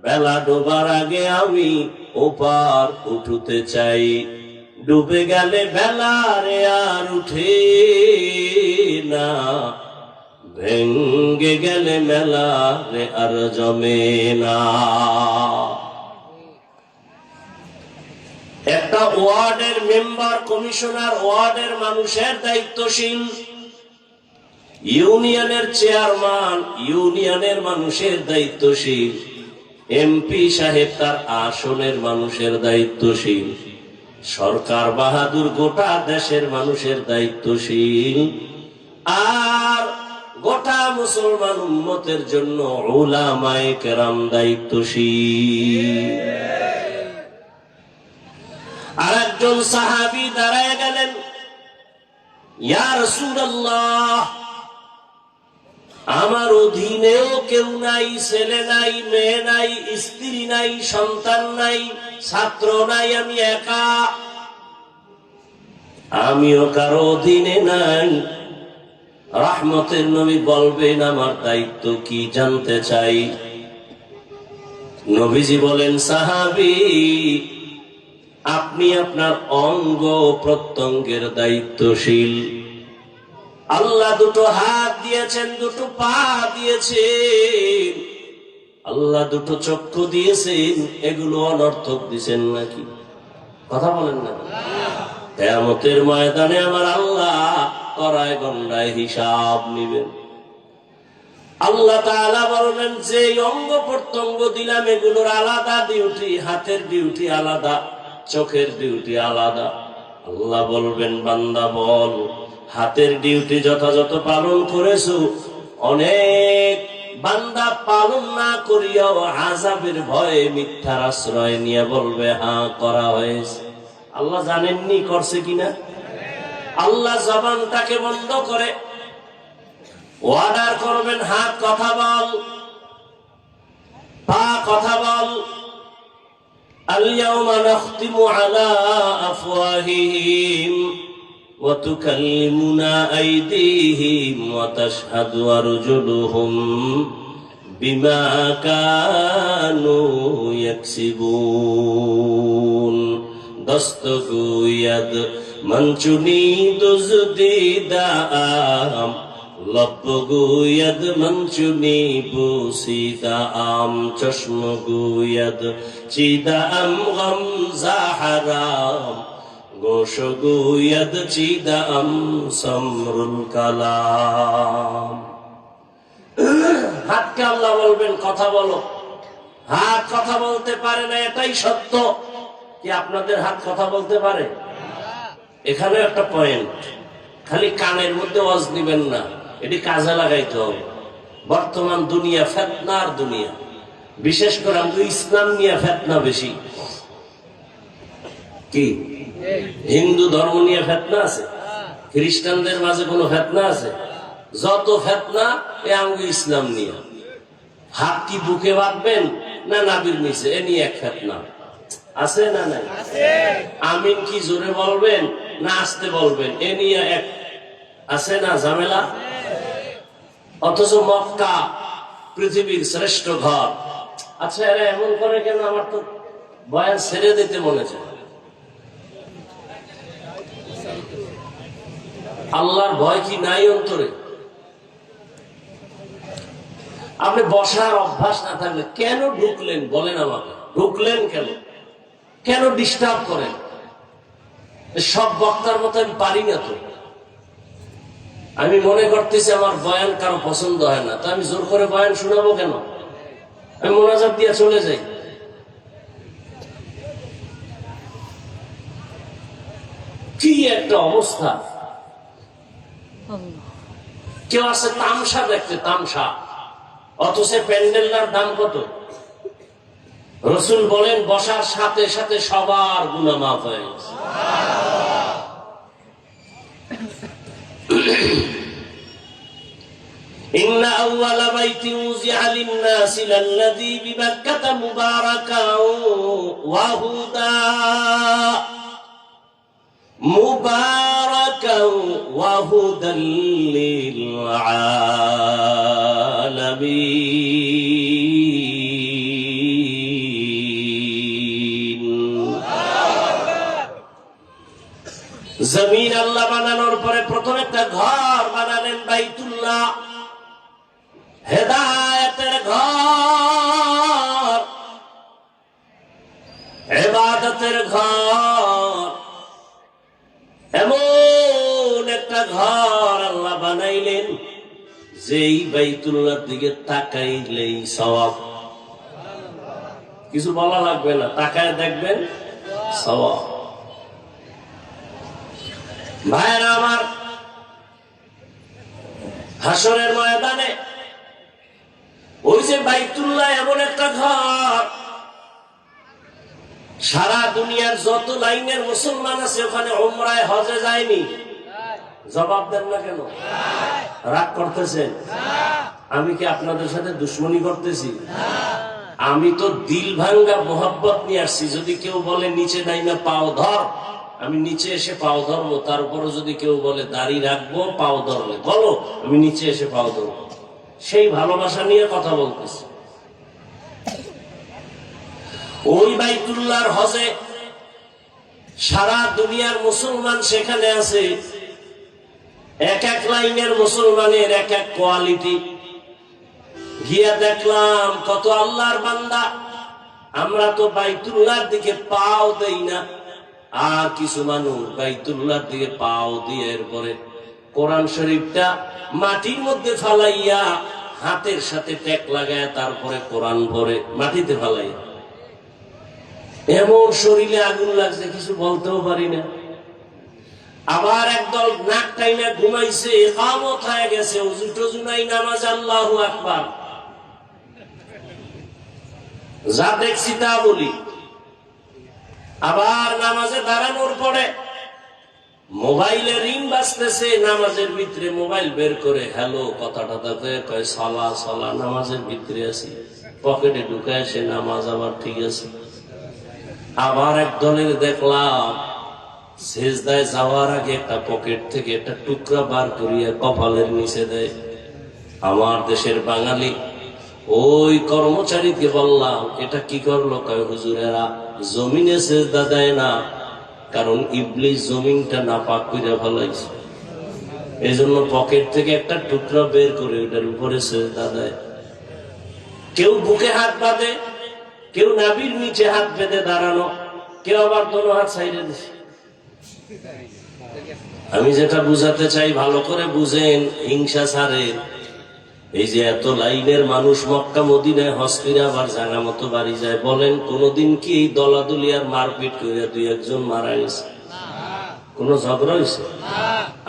বেলা ডোবার আগে আমি ওপার উঠতে চাই। ডুবে গেলে বেলা রে আর উঠে না, ভেঙ্গে গেলে মেলা রে আর জমে না। একটা ওয়ার্ডের মেম্বার, কমিশনার, ওয়ার্ডের মানুষের দায়িত্বশীল, ইউনিয়নের চেয়ারম্যান, ইউনিয়নের মানুষের দায়িত্বশীল, এমপি সাহেব তার আসনের মানুষের দায়িত্বশীল, সরকার বাহাদুর গোটা দেশের মানুষের দায়িত্বশীল, আর গোটা মুসলমান উম্মতের জন্য উলামায়ে কেরাম দায়িত্বশীল। আর একজন সাহাবী দাঁড়ায় গেলেন, ইয়া রাসূলুল্লাহ, আমার অধীনেও কেউ নাই, ছেলে নাই, মেয়ে নাই, স্ত্রী নাই, সন্তান নাই, ছাত্র নাই, আমি একা, আমিও কারো অধীনে নাই। রহমতের নবী বলবেন আমার দায়িত্ব কি জানতে চাই। নবীজি বলেন, সাহাবী, আপনি আপনার অঙ্গ প্রত্যঙ্গের দায়িত্বশীল। আল্লাহ দুটো হাত দিয়েছেন, দুটো পা দিয়েছেন, আল্লাহ দুটো চক্ষু দিয়েছেন, এগুলো অনর্থক দিয়েছেন নাকি? কথা বলেন না? কিয়ামতের ময়দানে আমার আল্লাহ কড়ায় গন্ডায় হিসাব নিবেন। আল্লাহ তাআলা বলবেন, যে অঙ্গ প্রত্যঙ্গ দিলাম এগুলোর আলাদা ডিউটি, হাতের ডিউটি আলাদা, চোখের ডিউটি আলাদা। আল্লাহ বলবেন, বান্দা বল, হাতের ডিউটি যথাযথ পালন করেছো? অনেক বান্দা পালন না করিয়াও আযাবের ভয়ে মিথ্যার আশ্রয় নিয়ে বলবে হ্যাঁ করা হয়েছে। আল্লাহ জানেননি করছে কিনা? আল্লাহ জবানটাকে বন্ধ করে অর্ডার করবেন, হাত কথা বল, পা কথা বল। আল ইয়াওমা নাখতিমু আলা আফওয়াহিহিম وتكلمنا أيديهم وتشهد أرجلهم بما كانوا يكسبون দস্তগোয়দ মঞ্চুনি দুজদিদাম লব্বগোয়দ মঞ্চুনি বুসিদাম চশমগোয়দ চিদাম গমজাহারাম গোশগোয়দ চিদাম সমরুল কালাম। হাতকে আল্লাহ বলবেন কথা বলো। হাত কথা বলতে পারে না, এটাই সত্য। কি আপনাদের হাত কথা বলতে পারে? এখানে একটা পয়েন্ট, খালি কানের মধ্যে ওয়াজ নিবেন না, এটি কাজে লাগাইতে হবে। বর্তমান দুনিয়া ফিতনার দুনিয়া, বিশেষ করে আমাদের ইসলাম নিয়ে ফিতনা বেশি। কি হিন্দু ধর্ম নিয়ে ফিতনা আছে? খ্রিস্টানদের মাঝে কোনো ফিতনা আছে? যত ফিতনা এ আমাদের ইসলাম নিয়ে। হাত কি বুকে বাঁধবেন না নাভির নিচে, এ নিয়ে এক ফিতনা আছে না নাই? আমিন কি জোরে বলবেন না আস্তে বলবেন, এ নিয়ে এক আছে না ঝামেলা? অথচ মক্কা পৃথিবীর শ্রেষ্ঠ ঘর। আচ্ছা এরা এমন করে কেন? আমার তো বয়ান ছেড়ে দিতে মনে চায়। আল্লাহর ভয় কি নাই অন্তরে? আপনি বসার অভ্যাস না থাকলে কেন ঢুকলেন বলেন আমাকে? ঢুকলেন কেন? কেন ডিস্টার্ব করেন? সব বক্তার মতো আমি পারি না তো। আমি মনে করতেছি আমার বয়ান কারো পছন্দ হয় না, তো আমি জোর করে বয়ান শোনাবো কেন? আমি মোনাজাত দিয়ে চলে যাই। কি একটা অবস্থা! কেউ আছে তামসা দেখতে, তামসা, অথচ প্যান্ডেলটার দাম কত? রসুল বলেন বসার সাথে সাথে সবার গুনাহ মাফ হয়ে গেছে। ইন্না আউওয়ালা বাইতি উযিআ লিন-নাসি লাল্লাযী বিবাক্কাতা মুবারাকান ওয়া হুদা মুবারাকান ওয়া হুদাল লিল আলামিন। জমিন আল্লাহ বানানোর পরে প্রথম একটা ঘর বানালেন বাইতুল্লাহ, হেদায়েতের ঘর, ইবাদতের ঘর। এমন একটা ঘর আল্লাহ বানাইলেন যেই বাইতুল্লাহর দিকে তাকাইলেই সওয়াব। কিছু বলা লাগবে না, তাকায় দেখবেন সওয়াব। ভাইরা আমার, হাসরের ময়দানে ওই যে বাইতুল্লাহ এমন একটা ঘর, সারা দুনিয়ার যত লাইনের মুসলমান আছে ওখানে উমরায় হজে যায়নি। জবাব দেন না কেন? রাগ করতেছেন? আমি কি আপনাদের সাথে দুশ্মনী করতেছি? আমি তো দিল ভাঙ্গা মোহাব্বত নিয়ে আসছি। যদি কেউ বলে নিচে নাই না পাও ধর, আমি নিচে এসে পাও ধরবো। তারপরে যদি কেউ বলে দাড়ি রাখবো পাও ধরলে বলো, আমি নিচে এসে পাও ধরবো। সেই ভালোবাসা নিয়ে কথা বলতেছি। ওই বাইতুল্লাহর হজে সারা দুনিয়ার মুসলমান সেখানে আছে। এক এক লাইনের মুসলমানের এক এক কোয়ালিটি। গিয়া দেখলাম কত আল্লাহর বান্দা, আমরা তো বাইতুল্লাহর দিকে পাও দেই না, আর কিছু মানুষ বাইতুল্লাহর দিকে পাও দিয়ে এরপরে কোরআন শরীফটা মাটির মধ্যে ফালাইয়া হাতের সাথে ট্যাক লাগায় তারপরে কোরআন পড়ে মাটিতে ফালাইয়া। এমন শরীরে আগুন লাগছে কিছু বলতেও পারি না। আবার একদল নাক টাইমে ঘুমাইছে, ইকামত হয়ে গেছে, ওযু টযু নাই, নামাজ, আল্লাহু আকবার। যা দেখছি তা বলি। আবার নামাজে দাঁড়ানোর পরে মোবাইলে রিং বাজতেছে, নামাজের ভিতরে মোবাইল বের করে হ্যালো কথা টথা কয় সালা সালা, নামাজের ভিতরে আছি, পকেটে ঢুকায় সে নামাজ আবার ঠিক আছে। আবার এক দলের দেখলাম সেজদায় যাওয়ার আগে একটা পকেট থেকে একটা টুকরা বার করিয়া কপালের নিচে দেয়। আমার দেশের বাঙালি ওই কর্মচারীকে বললাম, এটা কি করলো? কয় হুজুরেরা জমিনে সেজদা দেয় না, কারণ ইবলিস জমিনটা নাপাক কইরা ফেলাইছে, এই জন্য পকেট থেকে একটা টুকরা বের করে ওটার উপরে সেজদা দেয়। কেউ বুকে হাত বাঁধে, কেউ নাভির নিচে হাত বেঁধে দাঁড়ানো, কেউ আবার দোনো হাত সাইডে দিছে। আমি যেটা বুঝাতে চাই ভালো করে বুঝেন, হিংসা ছাড়েন। এই যে এত লাইনের মানুষ মক্কা মদিনায় হজ করে আবার জায়গা মতো বাড়ি যায়, বলেন কোনদিন কি এই দলাদলি আর মারপিট করে দুই একজন মারা গেছে? কোন ঝগড়া হয়েছে?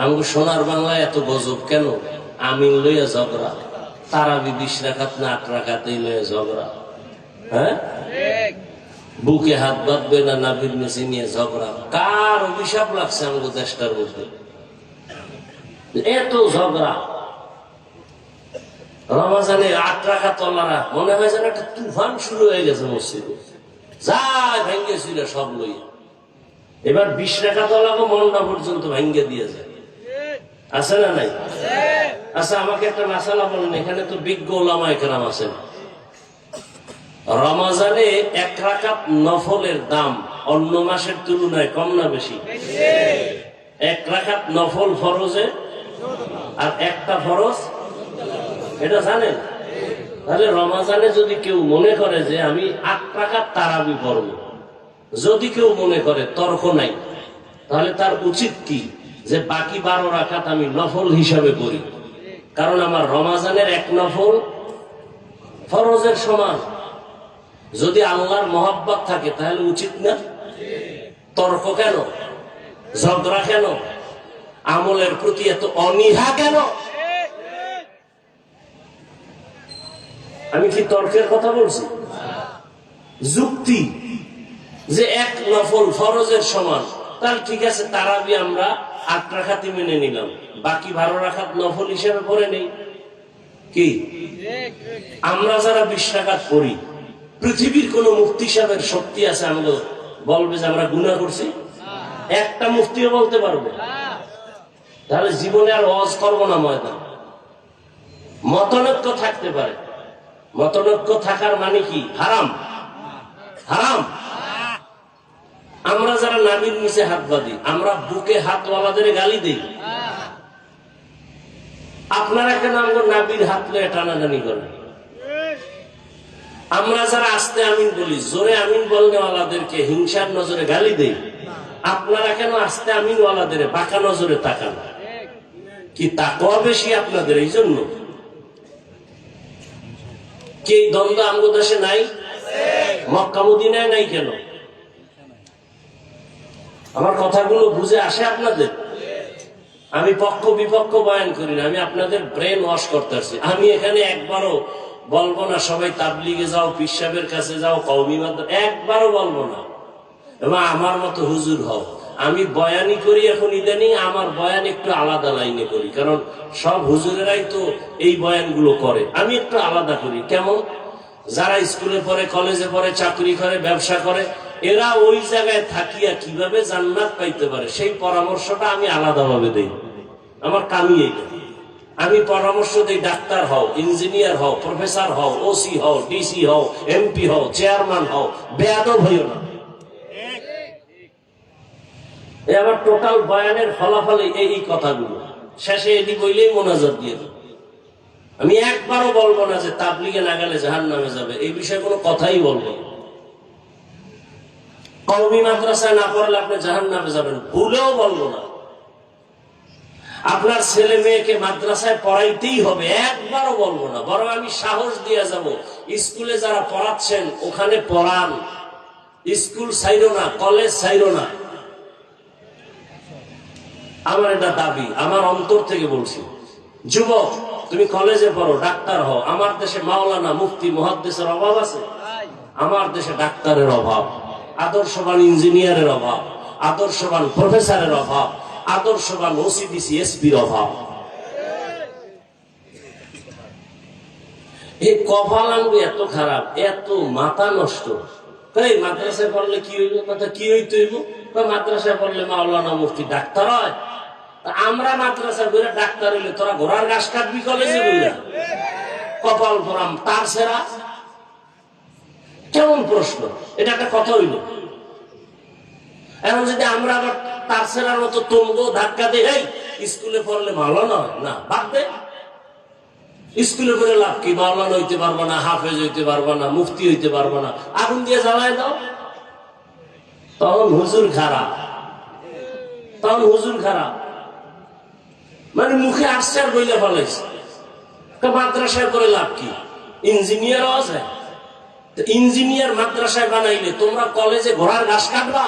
আমাকে সোনার বাংলায় এত গজব কেন? আমিন লইয়া ঝগড়া, তারাবি 20 রাকাত না 8 রাকাতেই লইয়া ঝগড়া। হ্যাঁ, বুকে হাত বাঁধবে না নাভির নিচে নিয়ে ঝগড়া। কার অভিশাপ লাগছে আমাদের দেশটার মধ্যে? এত ঝগড়া। রমাজানে 8 রাকাত তলারা মনে হয় যেন একটা তুফান শুরু হয়ে গেছে মসজিদে, যায় ভেঙ্গেছিল সব লইয়া। এবার 20 রাকাত তলাকে মন্ডা পর্যন্ত ভেঙ্গে দিয়ে যায়, আছে না নাই? আচ্ছা, আমাকে একটা মাসালা বলেন, এখানে তো বিজ্ঞ ওলামায়ে কেরাম আছেন, রমাজানে 1 রাকাত নফলের দাম অন্য মাসের তুলনায় কম না বেশি? 1 রাকাত নফল ফরজে আর একটা ফরজ, এটা জানেন? তাহলে রমাজানে যদি কেউ মনে করে যে আমি 8 রাকাত তারাবি পড়ব, যদি কেউ মনে করে, তর্ক নাই, তাহলে তার উচিত কি যে বাকি 12 রাকাত আমি নফল হিসাবে করি, কারণ আমার রমাজানের 1 নফল ফরজের সমান। যদি আল্লাহর মহব্বত থাকে তাহলে উচিত না? তর্ক কেন? ঝগড়া কেন? আমলের প্রতি এত অনীহা কেন? আমি কি তর্কের কথা বলছি? যুক্তি যে 1 নফল ফরজের সমান, তাহলে ঠিক আছে, তারাবি আমরা 8 রাকাতই মেনে নিলাম, বাকি 12 রাকাত নফল হিসেবে পড়ে নেই। কি আমরা যারা 20 রাকাত পড়ি, পৃথিবীর কোন মুফতি সাহেবের শক্তি আছে আমাদের বলবে যে আমরা গুনাহ করছি? একটা মুফতিও বলতে পারবে? তাহলে জীবনে আর ওয়াজ করবো না ময়দান। মতনৈক্য থাকতে পারে, মতনৈক্য থাকার মানে কি? হারাম, হারাম। আমরা যারা নাভির নিচে হাত বাঁধি, আমরা বুকে হাতওয়ালাদের গালি দিই, আপনারা কেন আমাদের নাভির হাত লয়ে টানাটানি করেন? আমরা যারা আস্তে আমিন বলি, জোরে আমিন বলনেওয়ালাদেরকে হিংসার নজরে গালি দেই, আপনারা কেন আস্তে আমিন ওয়ালাদের বাঁকা নজরে তাকান? কি তাকওয়া বেশি আপনাদের? এই জন্য কি এই দ্বন্দ্ব আমাদের দেশে নাই? মক্কা মদিনায় নাই কেন? আমার কথাগুলো বুঝে আসে আপনাদের? আমি পক্ষ বিপক্ষ বয়ান করি না, আমি আপনাদের ব্রেন ওয়াশ করতে আসছি। আমি এখানে একবারও বলবো না সবাই তাবলিগে যাও, পীর সাহেবের কাছে যাও, কওমি মাদ্রাসা, একবারও বলবো না। এবং আমার মতো হুজুর হও। আমি বয়ানি করি এখন ইদানিং, আমার বয়ান একটু আলাদা লাইনে করি, কারণ সব হুজুরেরাই তো এই বয়ানগুলো করে, আমি একটু আলাদা করি। কেমন? যারা স্কুলে পড়ে, কলেজে পড়ে, চাকরি করে, ব্যবসা করে, এরা ওই জায়গায় থাকিয়া কিভাবে জান্নাত পাইতে পারে সেই পরামর্শটা আমি আলাদাভাবে দেই। আমার কামই এইটা। আমি পরামর্শ দিই, ডাক্তার হও, ইঞ্জিনিয়ার হও, প্রফেসর হও, ওসি হও, ডিসি হও, এমপি হও, চেয়ারম্যান হও, বেয়াদব হইও না। আমার টোটাল বয়ানের ফলাফলে এই কথাগুলো, শেষে এটি বইলেই মোনাজাত দিয়ে দেব। আমি একবারও বলবো না যে তাবলিগে না গেলে জাহান্নামে যাবে, এই বিষয়ে কোনো কথাই বলবো না। কওমি মাদ্রাসায় না পড়লে আপনি জাহান্নামে যাবেন, ভুলেও বলবো না। আপনার ছেলে মেয়েকে মাদ্রাসায় পড়াইতেই হবে, একবারও বলবো না। বরং আমি সাহস দিয়ে যাব, স্কুলে যারা পড়াচ্ছেন ওখানে পড়ান, স্কুল ছাইরো না, কলেজ ছাইরো না। আমার এটা দাবি, আমার অন্তর থেকে বলছি। যুবক, তুমি কলেজে পড়ো, ডাক্তার হও। আমার দেশে মাওলানা, মুফতি, মুহাদ্দিসের অভাব আছে? আমার দেশে ডাক্তারের অভাব, আদর্শবান ইঞ্জিনিয়ারের অভাব, আদর্শবান প্রফেসরের অভাব, আদর্শবান ওসিডিসি এসপির অভাব। এই কপাল আঙ্গু এত খারাপ, এত মাথা নষ্ট। তাই মাদ্রাসায় পড়লে কি হইব? কথা কি হইতে হইব? মাদ্রাসায় পড়লে মাওলানা মুফতি ডাক্তার হয়, আমরা মাদ্রাসা ঘুরে ডাক্তার হইলে তোরা ঘোড়ার ঘাস কাটবি কলেজে ঘুরে? কপাল পরাম তার সেরা। কেমন প্রশ্ন এটা? একটা কথা হইল। এখন যদি আমরা আবার তার সেরার মতো তমগো ধাক্কা দেই, স্কুলে পড়লে মাওলানা হয় না, বাদ দে। স্কুলে পড়ে লাভ কি? মাওলানা হইতে পারবো না, হাফেজ হইতে পারবো না, মুফতি হইতে পারবো না, আগুন দিয়ে জ্বালায় দাও। তখন হুজুর খারাপ, তখন হুজুর খারাপ, মানে মুখে আসছে আর বইলে ফেলাইছে। মাদ্রাসায় করে লাভ কি? ইঞ্জিনিয়ার আছে, ইঞ্জিনিয়ার মাদ্রাসায় বানাইলে তোমরা কলেজে ঘোড়ার ঘাস কাটবা?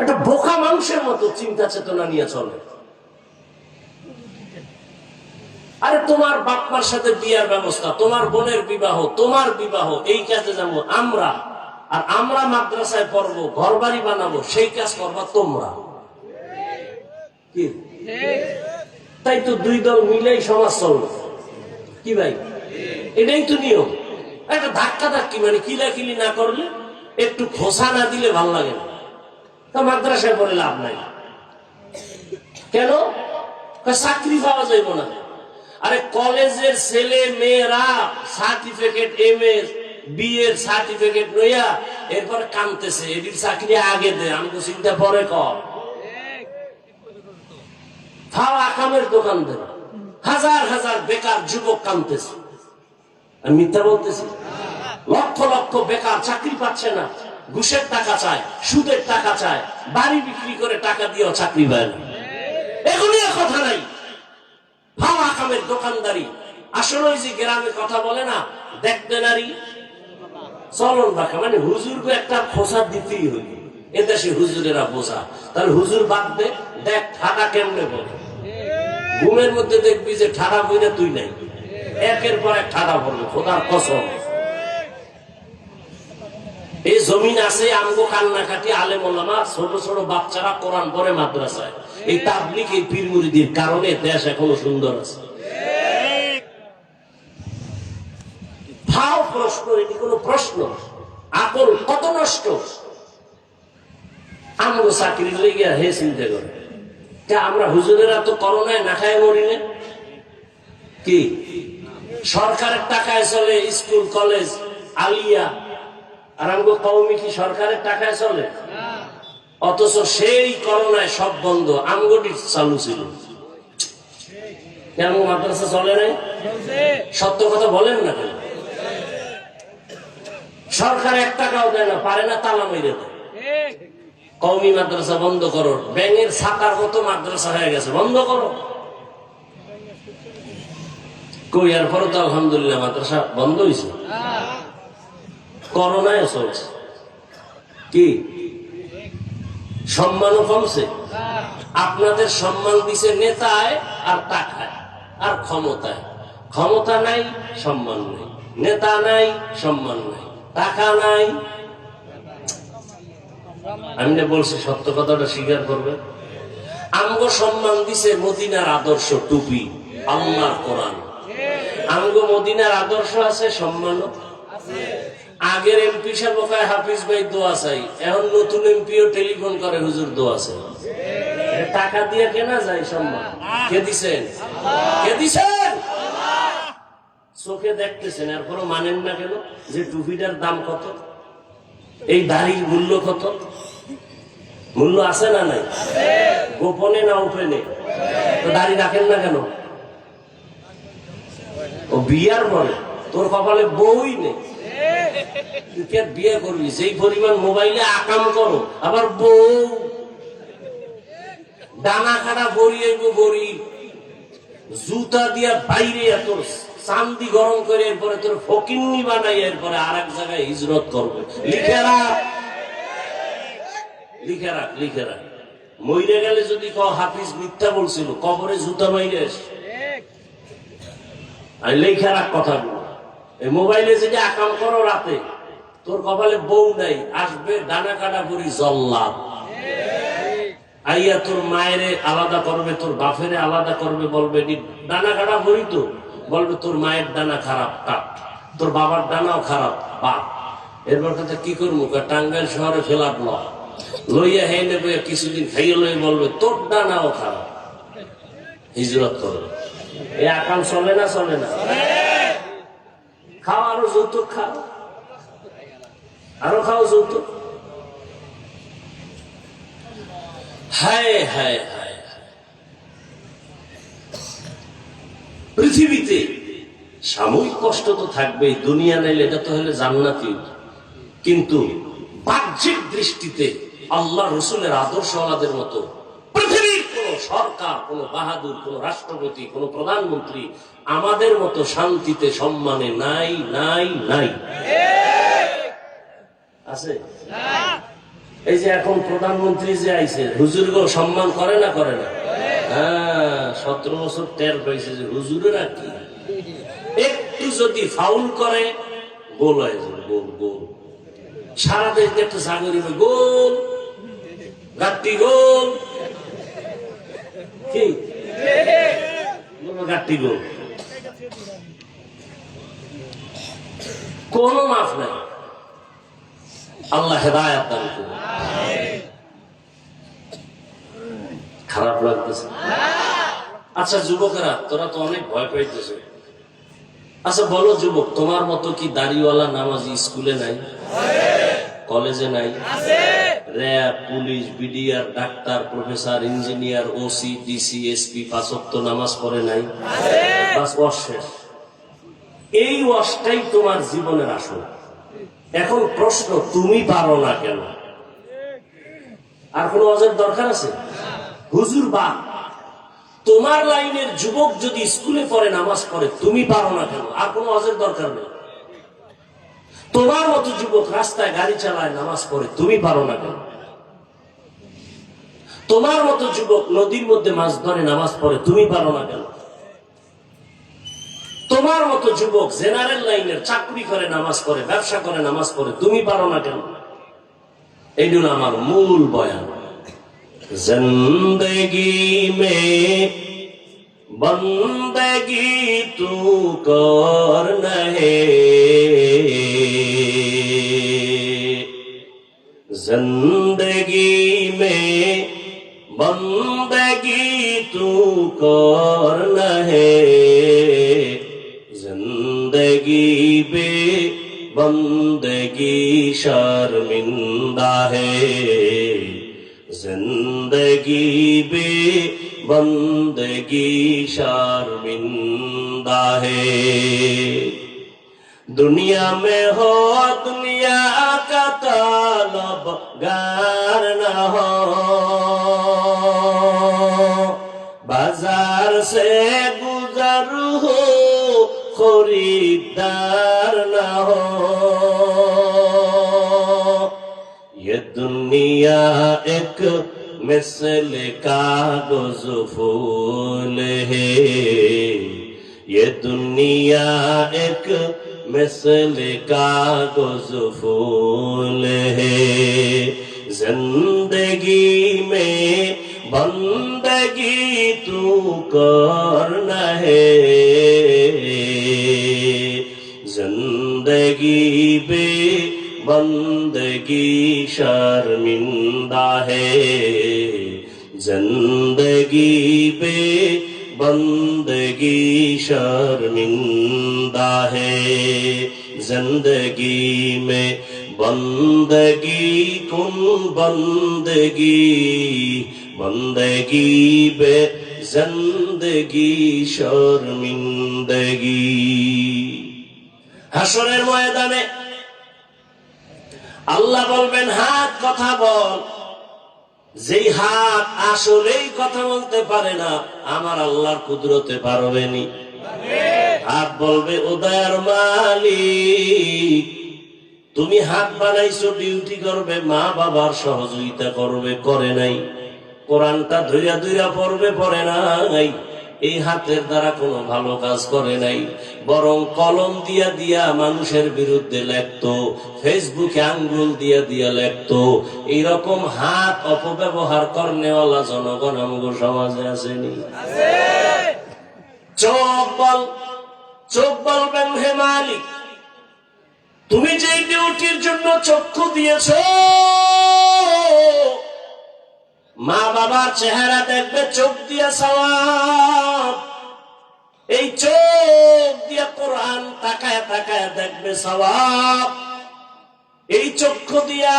একটা বোকা মানুষের মতো চিন্তা চেতনা নিয়ে চলে। আরে তোমার বাপমার সাথে বিয়ার ব্যবস্থা, তোমার বোনের বিবাহ, তোমার বিবাহ, এই কাজে যাবো আমরা, আর আমরা মাদ্রাসায় পড়বো, ঘর বাড়ি বানাবো, সেই কাজ করবা তোমরা। কি তাই তো দুই দল মিলেই সমাজ চলবে। কি ভাই, এটাই তো নিয়ম। একটা ধাক্কা ধাক্কি মানে কিলাকিলি না করলে, একটু খোসা না দিলে ভাল লাগে না। তা মাদ্রাসায় পড়ে লাভ নাই কেন? চাকরি পাওয়া যাইব না। আরে কলেজের ছেলে মেয়েরা সার্টিফিকেট, এমএ বিএর সার্টিফিকেট লইয়া এরপরে কামতেছে, এটির চাকরি আগে দে, আমাকে চিন্তা পরে কর। ফাও আকামের দোকান দেন, হাজার হাজার বেকার যুবক কামতেছে। আমি মিথ্যা বলতেছি? লক্ষ লক্ষ বেকার চাকরি পাচ্ছে না, ঘুষের টাকা চায়, সুদের টাকা চায়, বাড়ি বিক্রি করে টাকা দিয়েও চাকরি পায় না। এগুলি কথা নাই, ভাও আকামের দোকানদারি। আসলে ওই যে গ্রামে কথা বলে না, দেখবে নারী চলন বাঁকা, মানে হুজুরকে একটা খোসা দিতেই হইল। এদেশে হুজুরেরা বোঝা, তাহলে হুজুর বাদ দে, দেখ ঠাডা কেমনে বলে। ঘুমের মধ্যে দেখবি যে ঠাডা বইনা তুই নাই, একের পর এক ঠাডা পড়বে, খোদার কসম। এই জমিন আছে আমগো কান্নাকাটি আলেম ওলামা, ছোট ছোট বাচ্চারা কোরআন পড়ে মাদ্রাসায়। এই তাবলিগ, এই পীর মুরিদির কারণে দেশ এখনো সুন্দর আছে। ভাও প্রশ্ন, এটি কোন প্রশ্ন? আকল কত নষ্ট। আমগো চাকরি লেগে হে চিন্তা করে, আমরা হুজুরেরা তো করোনায় না খায় মরিলে কি? সরকারের টাকায় চলে স্কুল কলেজ আলিয়া, আর আমগো কওমি কি সরকারের টাকায় চলে? অথচ সেই করোনায় সব বন্ধ, আমগোটি চালু ছিল। কেন মাদ্রাসা চলে নাই? সত্য কথা বলেন না কেন? সরকার 1 টাকাও দেয় না, পারে না, তালা মেরে দেয়। কওমি মাদ্রাসা বন্ধ করো, ব্যাঙের ছাতার মতো মাদ্রাসা হয়ে গেছে, বন্ধ করো। কই আর পরে তো আলহামদুলিল্লাহ মাদ্রাসা বন্ধ হয়েছে, করোনায় চলছে। কি সম্মানও কমছে? আপনাদের সম্মান দিছে নেতায় আর টাকায় আর ক্ষমতায়। ক্ষমতা নাই, সম্মান নাই, নেতা নাই, সম্মান নাই, টাকা নাই। আমি না বলছি সত্য কথাটা স্বীকার করবে? আমগো সম্মান দিছে মদিনার আদর্শ, টুপি, আল্লাহর কোরআন। আমগো মদিনার আদর্শ আছে, সম্মানও আগের এমপি সাহেব কয় হাফিজ ভাই দোয়া চাই, এখন নতুন এমপিও টেলিফোন করে হুজুর দোয়া চাই। টাকা দিয়ে কেনা যায় সম্মান? কে দিছেন? কে দিছেন? চোখে দেখতেছেন, এরপরও মানেন না কেন? যে টুপিটার দাম কত, এই দাড়ির মূল্য কত? মূল্য আছে না নাই? গোপনে না ওপেনে? তো দাড়ি রাখেন না কেন? ও বিয়ার বলে, তোর কপালে বউই নেই, বিয়ে করবি? সেই পরিমাণ মোবাইলে আকাম করো, আবার বউ ডানা খাটা বড়ি, বড়ি জুতা দিয়া বাইরে তোর চান্দি গরম করে এরপরে তোর ফকিন্নি বানাই, এরপরে আর এক জায়গায় হিজরত করবে। লিখে রাখ, লিখে রাখ, লিখে রাখ। মইরে গেলে যদি কও হাফিজ মিথ্যা বলছিল, কবরে জুতা বাইরে আর লিখে রাখ কথাগুলো। এই মোবাইলে যদি আকাম করো রাতে, তোর কপালে বউ নাই, আসবে ডানা কাটা করি জল্লাদ, আইয়া তোর মায়েরে আলাদা করবে, তোর বাপেরে আলাদা করবে, বলবে ডানা কাটা করি, তো বলবে তোর মায়ের ডানা খারাপ কাট, তোর বাবার ডানাও খারাপ বাপ, এরপর কথা কি করবো, টাঙ্গাইল শহরে ফেলাট লইয়া হে নেবে, কিছুদিন খাইয়ে লই, বলবে তোর ডানাও খারাপ, হিজরত করো। এই আকাম চলে না? চলে না? খাও, আরো যৌতুক খাও, আরো খাও যৌতুক। হায় হায় হায়, পৃথিবীতে সাময়িক কষ্ট তো থাকবেই, দুনিয়া নাইলে এটা তো হলে জান্নাতি। কিন্তু বাহ্যিক দৃষ্টিতে আল্লাহ রসুলের আদর্শওয়ালাদের মতো পৃথিবীর কোন সরকার, কোন বাহাদুর, কোন রাষ্ট্রপতি, কোন প্রধানমন্ত্রী আমাদের মতো শান্তিতে সম্মানে নাই নাই নাই। আছে? এই যে এখন প্রধানমন্ত্রী যে আইছে, হুজুরকে সম্মান করে না? করে না? হ্যাঁ, 17 বছর টের পাইছে যে হুজুরেরা কি, একটু যদি ফাউল করে গোল হয়ে যাবে, গোল গোল। সারা দেশ একটা জাগরি গোল, গাট্টি গোল, কি গাট্টি গোল, কোন মাফ নাই। আল্লাহ হেদায়েত দান করুন। খারাপ লাগতেছে? আচ্ছা যুবকেরা, তোরা তো অনেক ভয় পাইতেছ। আচ্ছা বলো যুবক, তোমার মতো কি দাড়িওয়ালা নামাজি স্কুলে নাই, কলেজে নাই? RAB, police, BDR, doctor, professor, engineer, OC, DC, SP 5 ওয়াক্ত নামাজ পড়ে নাই? বাস ওয়াজ শেষ। এই ওয়াজটাই তোমার জীবনের আসল। এখন প্রশ্ন, তুমি পারো না কেন? আর কোন ওয়াজের দরকার আছে? হুজুর বা তোমার লাইনের যুবক যদি স্কুলে পড়ে, নামাজ পড়ে, তুমি পারো না কেন? আর কোন ওয়াজের দরকার নেই। তোমার মতো যুবক রাস্তায় গাড়ি চালায়, নামাজ পড়ে, তুমি পারো না কেন? তোমার মতো যুবক নদীর মধ্যে মাছ ধরে, নামাজ পড়ে, তুমি পারো না কেন? তোমার মতো যুবক জেনারেল লাইনের চাকরি করে, নামাজ পড়ে, ব্যবসা করে, নামাজ পড়ে, তুমি পারো না কেন? এইগুলো আমার মূল বয়ান। জিন্দেগি মে বন্দেগি তু কর নহে, जिंदगी में बंदगी तू कर नहे, जिंदगी बे बंदगी शर्मिंदा है, जिंदगी बे बंदगी शर्मिंदा है। दुनिया में हो दुनिया का तलबगार न हो, बाजार से गुजर हो खरीदार न हो। ये दुनिया एक मिसल कागज फूल है, ये दुनिया एक मिसल कागज फूल है, जिंदगी में बंदगी तू कर नहे, जिंदगी बे बंदगी शर्मिंदा है, जिंदगी बे बंदगी शर्मिंदा है। जिंदगी में बंदगी कुन बंदगी, बंदगी बे जिंदगी शर्मिंदगी। হাসরের ময়দানে আল্লাহ বলবেন, হাত কথা বল। যেই হাত আসলেই কথা বলতে পারে না, আমার আল্লাহর কুদরতে পারবেনি। হাত বলবে, ও দয়ার মালিক, তুমি হাত বানাইছো ডিউটি করবে, মা বাবার সহযোগিতা করবে, করে নাই। কোরআনটা ধৈরা ধৈরা পড়বে, পড়ে নাই। এই হাতের দ্বারা কোনো ভালো কাজ করে নাই, বরং কলম দিয়া দিয়া মানুষের বিরুদ্ধে লেখতো, ফেসবুকে আঙ্গুল দিয়া দিয়া লেখতো। এইরকম হাত অপব্যবহার করনেওয়ালা জনগণ আমগো সমাজে আসেনি? চোখ বল, চোখ বলবেন, হে মালিক তুমি যে ডিউটির জন্য চক্ষু দিয়েছো, মা বাবার চেহারা দেখবে চোখ দিয়া সওয়াব, এই চোখ দিয়া কোরআন তাকায় তাকায় দেখবে সওয়াব, এই চক্ষু দিয়া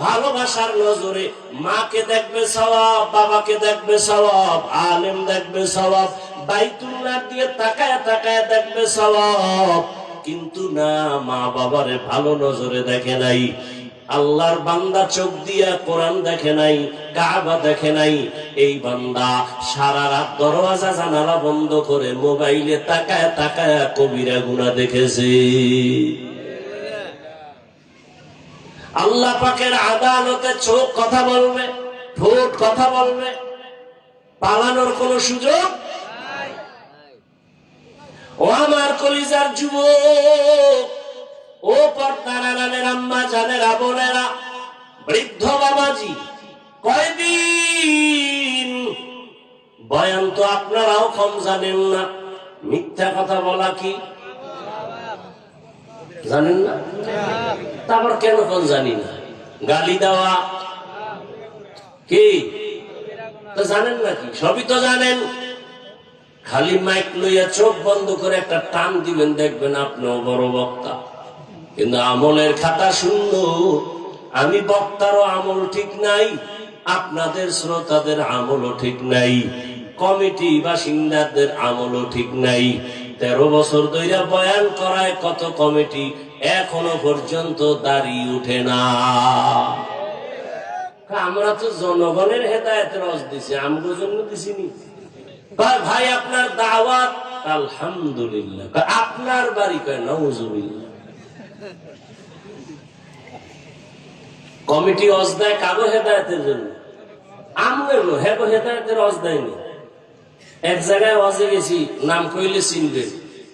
ভালোবাসার নজরে মাকে দেখবে সওয়াব, বাবাকে দেখবে সওয়াব, আলেম দেখবে সওয়াব, বাইতুল্লাহ দিয়ে তাকায় তাকায় দেখবে সওয়াব। কিন্তু না, মা বাবারে ভালো নজরে দেখে নাই। আল্লাহর বান্দা চোখ দিয়া কোরআন দেখে নাই, কাবা দেখে নাই। এই বান্দা সারা রাত দরওয়াজা জানালা বন্ধ করে মোবাইলে তাকায় তাকায় কবিরা গুনাহ দেখেছে। আল্লাহ পাকের আদালতে চোখ কথা বলবে, ঠোঁট কথা বলবে, পালানোর কোন সুযোগ নাই। ও আমার কলিজার যুবক, ও পর্দার আড়ালের আম্মা জানেরা, বোনেরা, বৃদ্ধ বাবাজি, কয়দিন বয়ান তো আপনারাও কম জানেন না। মিথ্যা কথা বলা কি জানেন না? তারপর কেন কোন জানি না? গালি দেওয়া কি তো জানেন নাকি? সবই তো জানেন। খালি মাইক লইয়া চোখ বন্ধ করে একটা টান দিবেন, দেখবেন আপনিও বড় বক্তা, কিন্তু আমলের খাতা শূন্য। আমি বক্তারও আমল ঠিক নাই, আপনাদের শ্রোতাদের আমলও ঠিক নাই, কমিটি বাসিন্দাদের আমলও ঠিক নাই। 13 বছর ধরে বয়ান করায় কত কমিটি, এখনো পর্যন্ত দাঁড়িয়ে উঠে না। আমরা তো জনগণের হেদায়েতের রস দিছি, আমগো জন্য দিছিনি। ভাই আপনার দাওয়াত, আলহামদুলিল্লাহ। আপনার বাড়ি কয় নাউজুবিল্লাহ। কমিটি রস দেয় কাগো হেদায়েতের জন্য, আমগো হেগো হেদায়েতের রস দেয়নি। এক জায়গায় ওয়াজে গেছি, নাম কইলে চিনবে,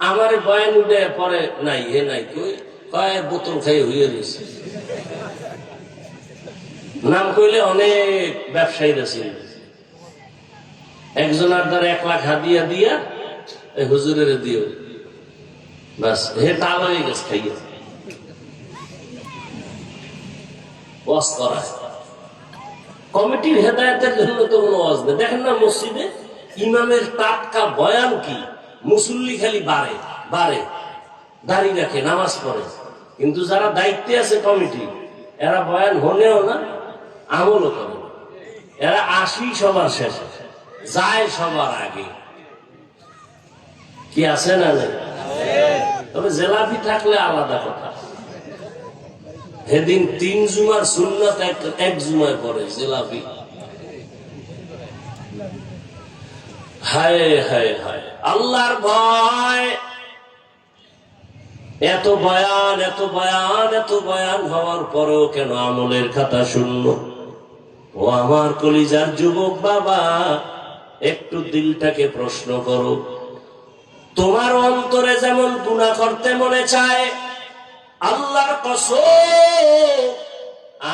আমার বয়ান উঠে পরে নাই, হে নাই, কয় বোতল খাই হইয়া রয়েছে। নাম কইলে অনেক ব্যবসায়ীরা চিনবে। একজনের দ্বারা 1 লাখ হাদিয়া দিয়া হুজুরের দিও, বাস হে তাল হয়ে গেছে খাইয়া। ওয়াজ করা কমিটির হেদায়েতের জন্য তো কোনো ওয়াজ নেই। দেখেন না মসজিদে ইমামের টাটকা বয়ান কি, মুসল্লি খালি বাড়ে বাড়ে, দাঁড়িয়ে রাখে, নামাজ পড়ে। কিন্তু যারা দায়িত্বে আছে কমিটি, এরা বয়ান হনেও না, আমলও করে না। এরা আসি সবার শেষে, যায় সবার আগে। কি আছে না নেই? তবে জেলাপি থাকলে আলাদা কথা। সেদিন 3 জুমার সুন্নাত এক জুমায় পড়ে জেলাপি। হায় হায় হায়, আল্লাহর ভয়। এত বয়ান এত বয়ান এত বয়ান হওয়ার পরেও কেন আমলের খাতা শূন্য? ও আমার কলিজার যুবক বাবা, একটু দিলটাকে প্রশ্ন করো। তোমার অন্তরে যেমন গুনাহ করতে মনে চায়, আল্লাহর কসম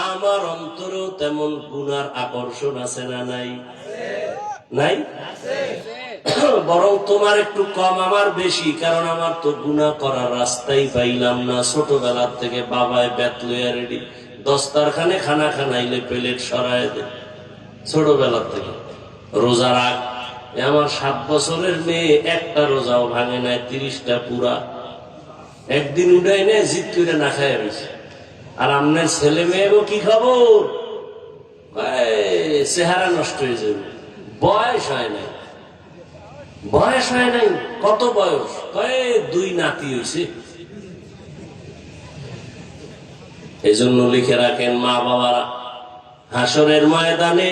আমার অন্তরেও তেমন গুনার আকর্ষণ আছে না নাই? নাই? বরং তোমার একটু কম, আমার বেশি। কারণ আমার তো গুনাহ করার রাস্তাই পাইলাম না। ছোটবেলার থেকে বাবায় বেত লইয়া রেডি, দস্তারখানে খানা খানাইলে প্লেট সরায় দে। ছোটবেলার থেকে রোজা রাখ। আমার 7 বছরের মেয়ে একটা রোজাও ভাঙে নাই, 30টা পুরা। একদিন উঠাই নেই, জিদ করে না খায় রয়েছে। আর আপনার ছেলে মেয়েরও কি খবর? চেহারা নষ্ট হয়ে যাবে, বয়স হয় নাই, বয়স হয় নাই। কত বয়স? 2 নাতি হয়েছে। এই জন্য লিখে রাখেন মা বাবারা, হাসরের ময়দানে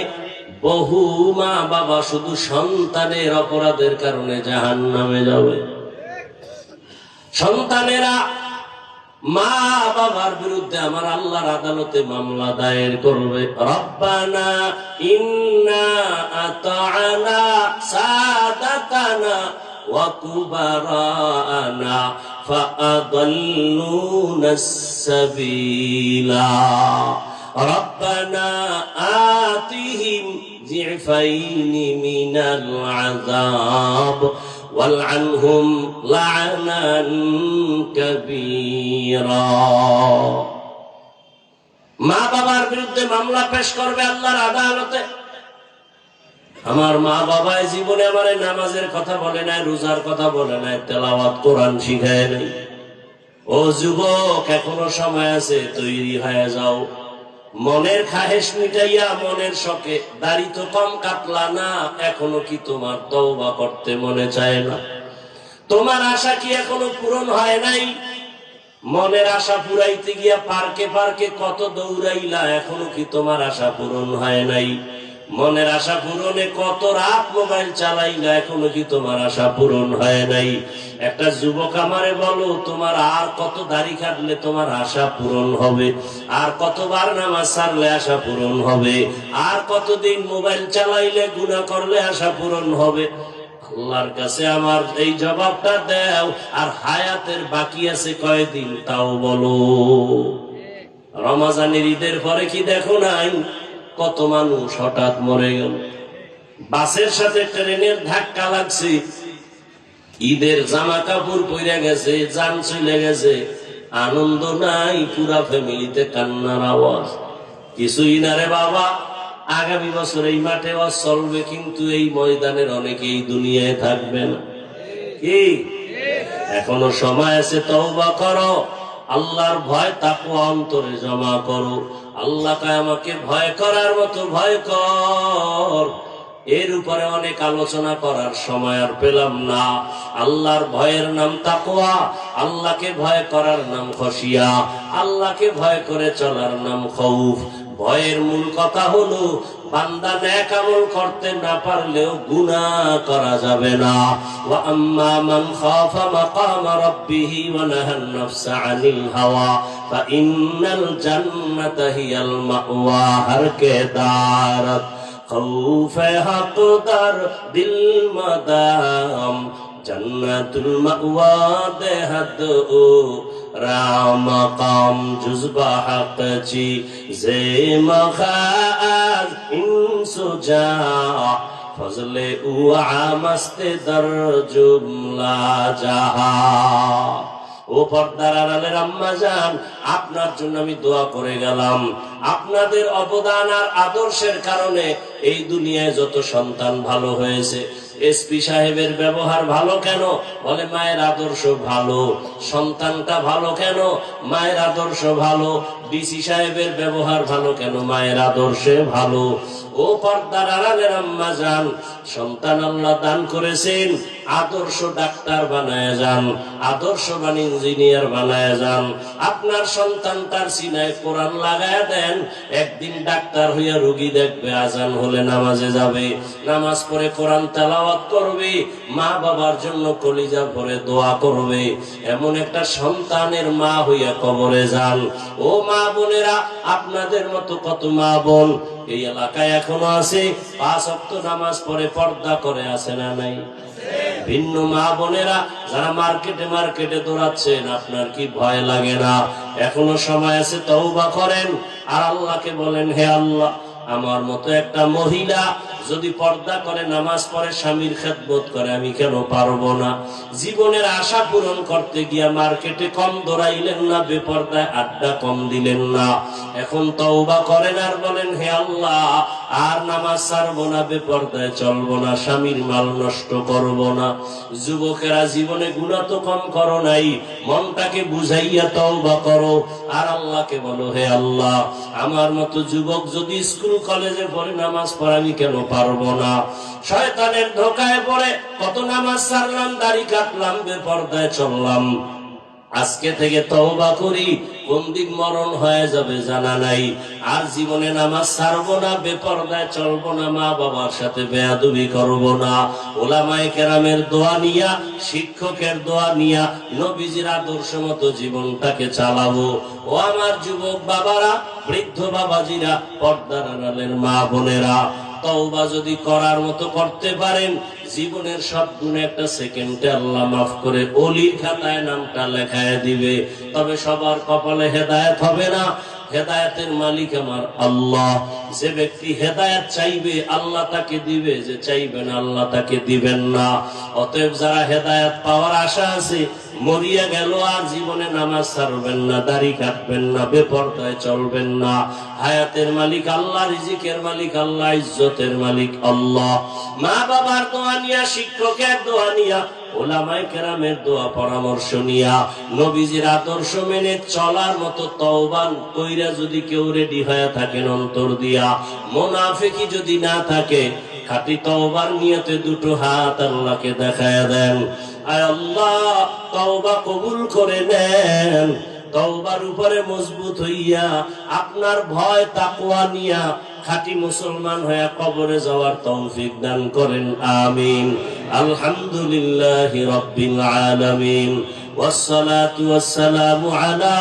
বহু মা বাবা শুধু সন্তানের অপরাধের কারণে জাহান্নামে যাবে। সন্তানেরা মা বাবার বিরুদ্ধে আমার আল্লাহর আদালতে মামলা দায়ের করবে। রব্বানা ইন্না আতা'না সাদাতানা ওয়া কুবারানা ফাআদাল্লুনাস সাবিলা রব্বানা আতিহিম যিফাইনি মিনাল আযাব ওয়ালআনহুম লা'নান কাবীরা। মা বাবার বিরুদ্ধে মামলা পেশ করবে আল্লাহর আদালতে। আমার মা বাবা জীবনে আমার নামাজের কথা বলে নাই, রোজার কথা বলে নাই, তেলাওয়াত কোরআন শিখায় নাই। ও যুবক, এখনো সময় আছে, তৈরি হয়ে যাও। মনের খাহেশ মিটাইয়া, মনের শখে দাড়ি তো কম কাটলা না, এখনো কি তোমার তওবা করতে মনে চায় না? তোমার আশা কি এখনো পূরণ হয় নাই? মনের আশা পুরাইতে গিয়া পার্কে পার্কে কত দৌড়াইলা, এখনো কি তোমার আশা পূরণ হয় নাই? মনের আশা পূরণে কত রাত মোবাইল চালাইলা, এখনো কি তোমার আশা পূরণ হয় নাই? একটা যুবক আমারে বলো, তোমার আর কত দাড়ি কাটলে তোমার আশা পূরণ হবে? আর কতবার নামাজ ছাড়লে আশা পূরণ হবে? আর কতদিন মোবাইল চালাইলে গুনাহ করলে আশা পূরণ হবে? আল্লাহর কাছে আমার এই জবাবটা দাও। আর হায়াতের বাকি আছে কয়দিন তাও বলো। রমজানের ঈদের পরে কি দেখো নাই কত মানুষ হঠাৎ মরে গেল? বাসের সাথে ট্রেনের ধাক্কা লাগছে, ঈদের জামা কাপড় পরে গেছে, জান চলে গেছে, আনন্দ নাই, পুরা ফ্যামিলিতে কান্নার আওয়াজ। কিছুই না রে বাবা, আগামী বছর এই মাঠে ওয়াজ চলবে, কিন্তু এই ময়দানের অনেকেই দুনিয়ায় থাকবে না। কি এখনো সময় আছে, তওবা করো, আল্লাহর ভয় তাকওয়া অন্তরে জমা করো। আল্লাহকে আমাকে ভয় করার মতো ভয় কর। এর উপরে অনেক আলোচনা করার সময় আর পেলাম না। আল্লাহর ভয়ের নাম তাকওয়া, আল্লাহকে ভয় করার নাম খশিয়া, আল্লাহকে ভয় করে চলার নাম খৌফ। ভয়ের মূল কথা হলো বান্দা নেক আমল করতে না পারলেও গুনাহ করা যাবে না। ওয়া আম্মা মান খাফা মাকামা রাব্বিহি ওয়া নাহান নাফসা আনিল হাওয়া ফা ইন্নাল জান্নাতা হিয়াল মাওয়া। হর কে দারত খৌফে হকদার দিল মাদাম জান্নাতুল মাওয়া দেহাদ ও রাম কাম জুজবা হক চি জে মখাজ ইনসুজা ফজলে উ আমস্তে দর জুমলা জাহা। ও পর্দার আড়ালের আম্মা জান, আপনার জন্য আমি দোয়া করে গেলাম। আপনাদের অবদান আর আদর্শের কারণে এই দুনিয়ায় যত সন্তান ভালো হয়েছে। এসপি সাহেবের ব্যবহার ভালো কেন? বলে মায়ের আদর্শ ভালো। সন্তানটা ভালো কেন? মায়ের আদর্শ ভালো। ডিসি সাহেবের ব্যবহার ভালো কেন? মায়ের আদর্শে ভালো। ও পর্দার আড়ালের আম্মা জান, সন্তান আল্লাহ দান করেছেন, আদর্শ ডাক্তার বানায় যান, আদর্শবান ইঞ্জিনিয়ার বানায় যান। আপনার সন্তানটার সিনায় কোরআন লাগায় দেন, একদিন ডাক্তার হইয়া রোগী দেখবে, আজান হলে নামাজে যাবে, নামাজ পড়ে কোরআন তেলাওয়াত করবে, মা বাবার জন্য কলিজা ভরে দোয়া করবে। এমন একটা সন্তানের মা হইয়া কবরে যান। ও মা বোনেরা, আপনাদের মতো কত মা বোন এই এলাকায় এখনো আছে, 5 ওয়াক্ত নামাজ পড়ে পর্দা করে, আছে না নাই? ভিন্ন মা বোনেরা যারা মার্কেটে মার্কেটে দৌড়াচ্ছেন, আপনার কি ভয় লাগে না? এখনো সময় আছে, তওবা করেন আর আল্লাহকে বলেন, হে আল্লাহ, আমার মতো একটা মহিলা যদি পর্দা করে, নামাজ পড়ে, স্বামীর খেদমত করে, আমি কেন পারবো না? জীবনের আশা পূরণ করতে গিয়া মার্কেটে কম দৌড়াইলেন না, বেপর্দায় আড্ডা কম দিলেন না। এখন তওবা করেন আর বলেন, হে আল্লাহ, আর নামাজ ছাড়বো না, বেপর্দায় চলবো না, স্বামীর মাল নষ্ট করবো না। যুবকেরা, জীবনে গুনাহ তো কম করো নাই, মনটাকে বুঝাইয়া তওবা করো আর আল্লাহকে বলো, হে আল্লাহ, আমার মতো যুবক যদি স্কুল কলেজে পড়ে নামাজ পড়ে, আমি কেন পারবো না? শয়তানের ধোকায় পড়ে কত নামাজ ছাড়লাম, দাড়ি কাটলাম, বেপর্দায় চললাম। আজকে থেকে তওবা করি, কোন দিন মরণ হয়ে যাবে জানা নাই। আর জীবনে নামাজ ছাড়বো না, বেপরদায় চলবো না, মা বাবার সাথে বেয়াদবি করবো না। ওলামায়ে কেরামের দোয়া নিয়া, শিক্ষকের দোয়া নিয়া, নবীজির আদর্শ মতো জীবনটাকে চালাবো। ও আমার যুবক বাবারা, বৃদ্ধ বাবাজিরা, পর্দার আড়ালের মা বোনেরা, তওবা যদি করার মতো করতে পারেন, জীবনের সব গুণে একটা সেকেন্ডে আল্লাহ মাফ করে ওলির খাতায় নামটা লেখায় দিবে। তবে সবার কপালে হেদায়েত হবে না, হেদায়েতের মালিক আমার আল্লাহ। যে ব্যক্তি হেদায়েত চাইবে আল্লাহ তাকে দিবে, যে চাইবে না আল্লাহ তাকে দিবেন না। অতএব যারা হেদায়েত পাওয়ার আশা আছে, মরিয়া গেল আর জীবনে নামাজ ছাড়বেন না, দাড়ি কাটবেন না, বেপরদায় চলবেন না। হায়াতের মালিক আল্লাহ, রিজিকের মালিক আল্লাহ, ইজ্জতের মালিক আল্লাহ। মা বাবার দোয়া নিয়া, শিক্ষকের দোয়া নিয়া, ওলামায়ে কেরামের দোয়া পরামর্শ নিয়া, নবীজির আদর্শ মেনে চলার মতো তওবা কইরা যদি কেউ রেডি হয়ে থাকেন অন্তর দিয়া, মুনাফিকি যদি না থাকে, খাঁটি তওবার নিয়তে দুটো হাত আল্লাহকে দেখায়া দেন। আয় আল্লাহ, তওবা কবুল করে নেন। তওবার উপরে মজবুত হইয়া, আপনার ভয় তাকওয়া নিয়া খাঁটি মুসলমান হয়ে কবরে যাওয়ার তৌফিক দান করেন, আমিন। আলহামদুলিল্লাহি রাব্বিল আলামিন, ওয়াসসালাতু ওয়াসসালামু আলা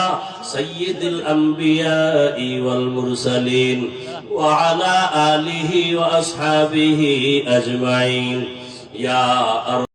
সাইয়্যিদিল আমবিয়াই ওয়াল মুরসালিন ওয়া আলা আলিহি ওয়া আসহাবিহি আজমাইন। ইয়া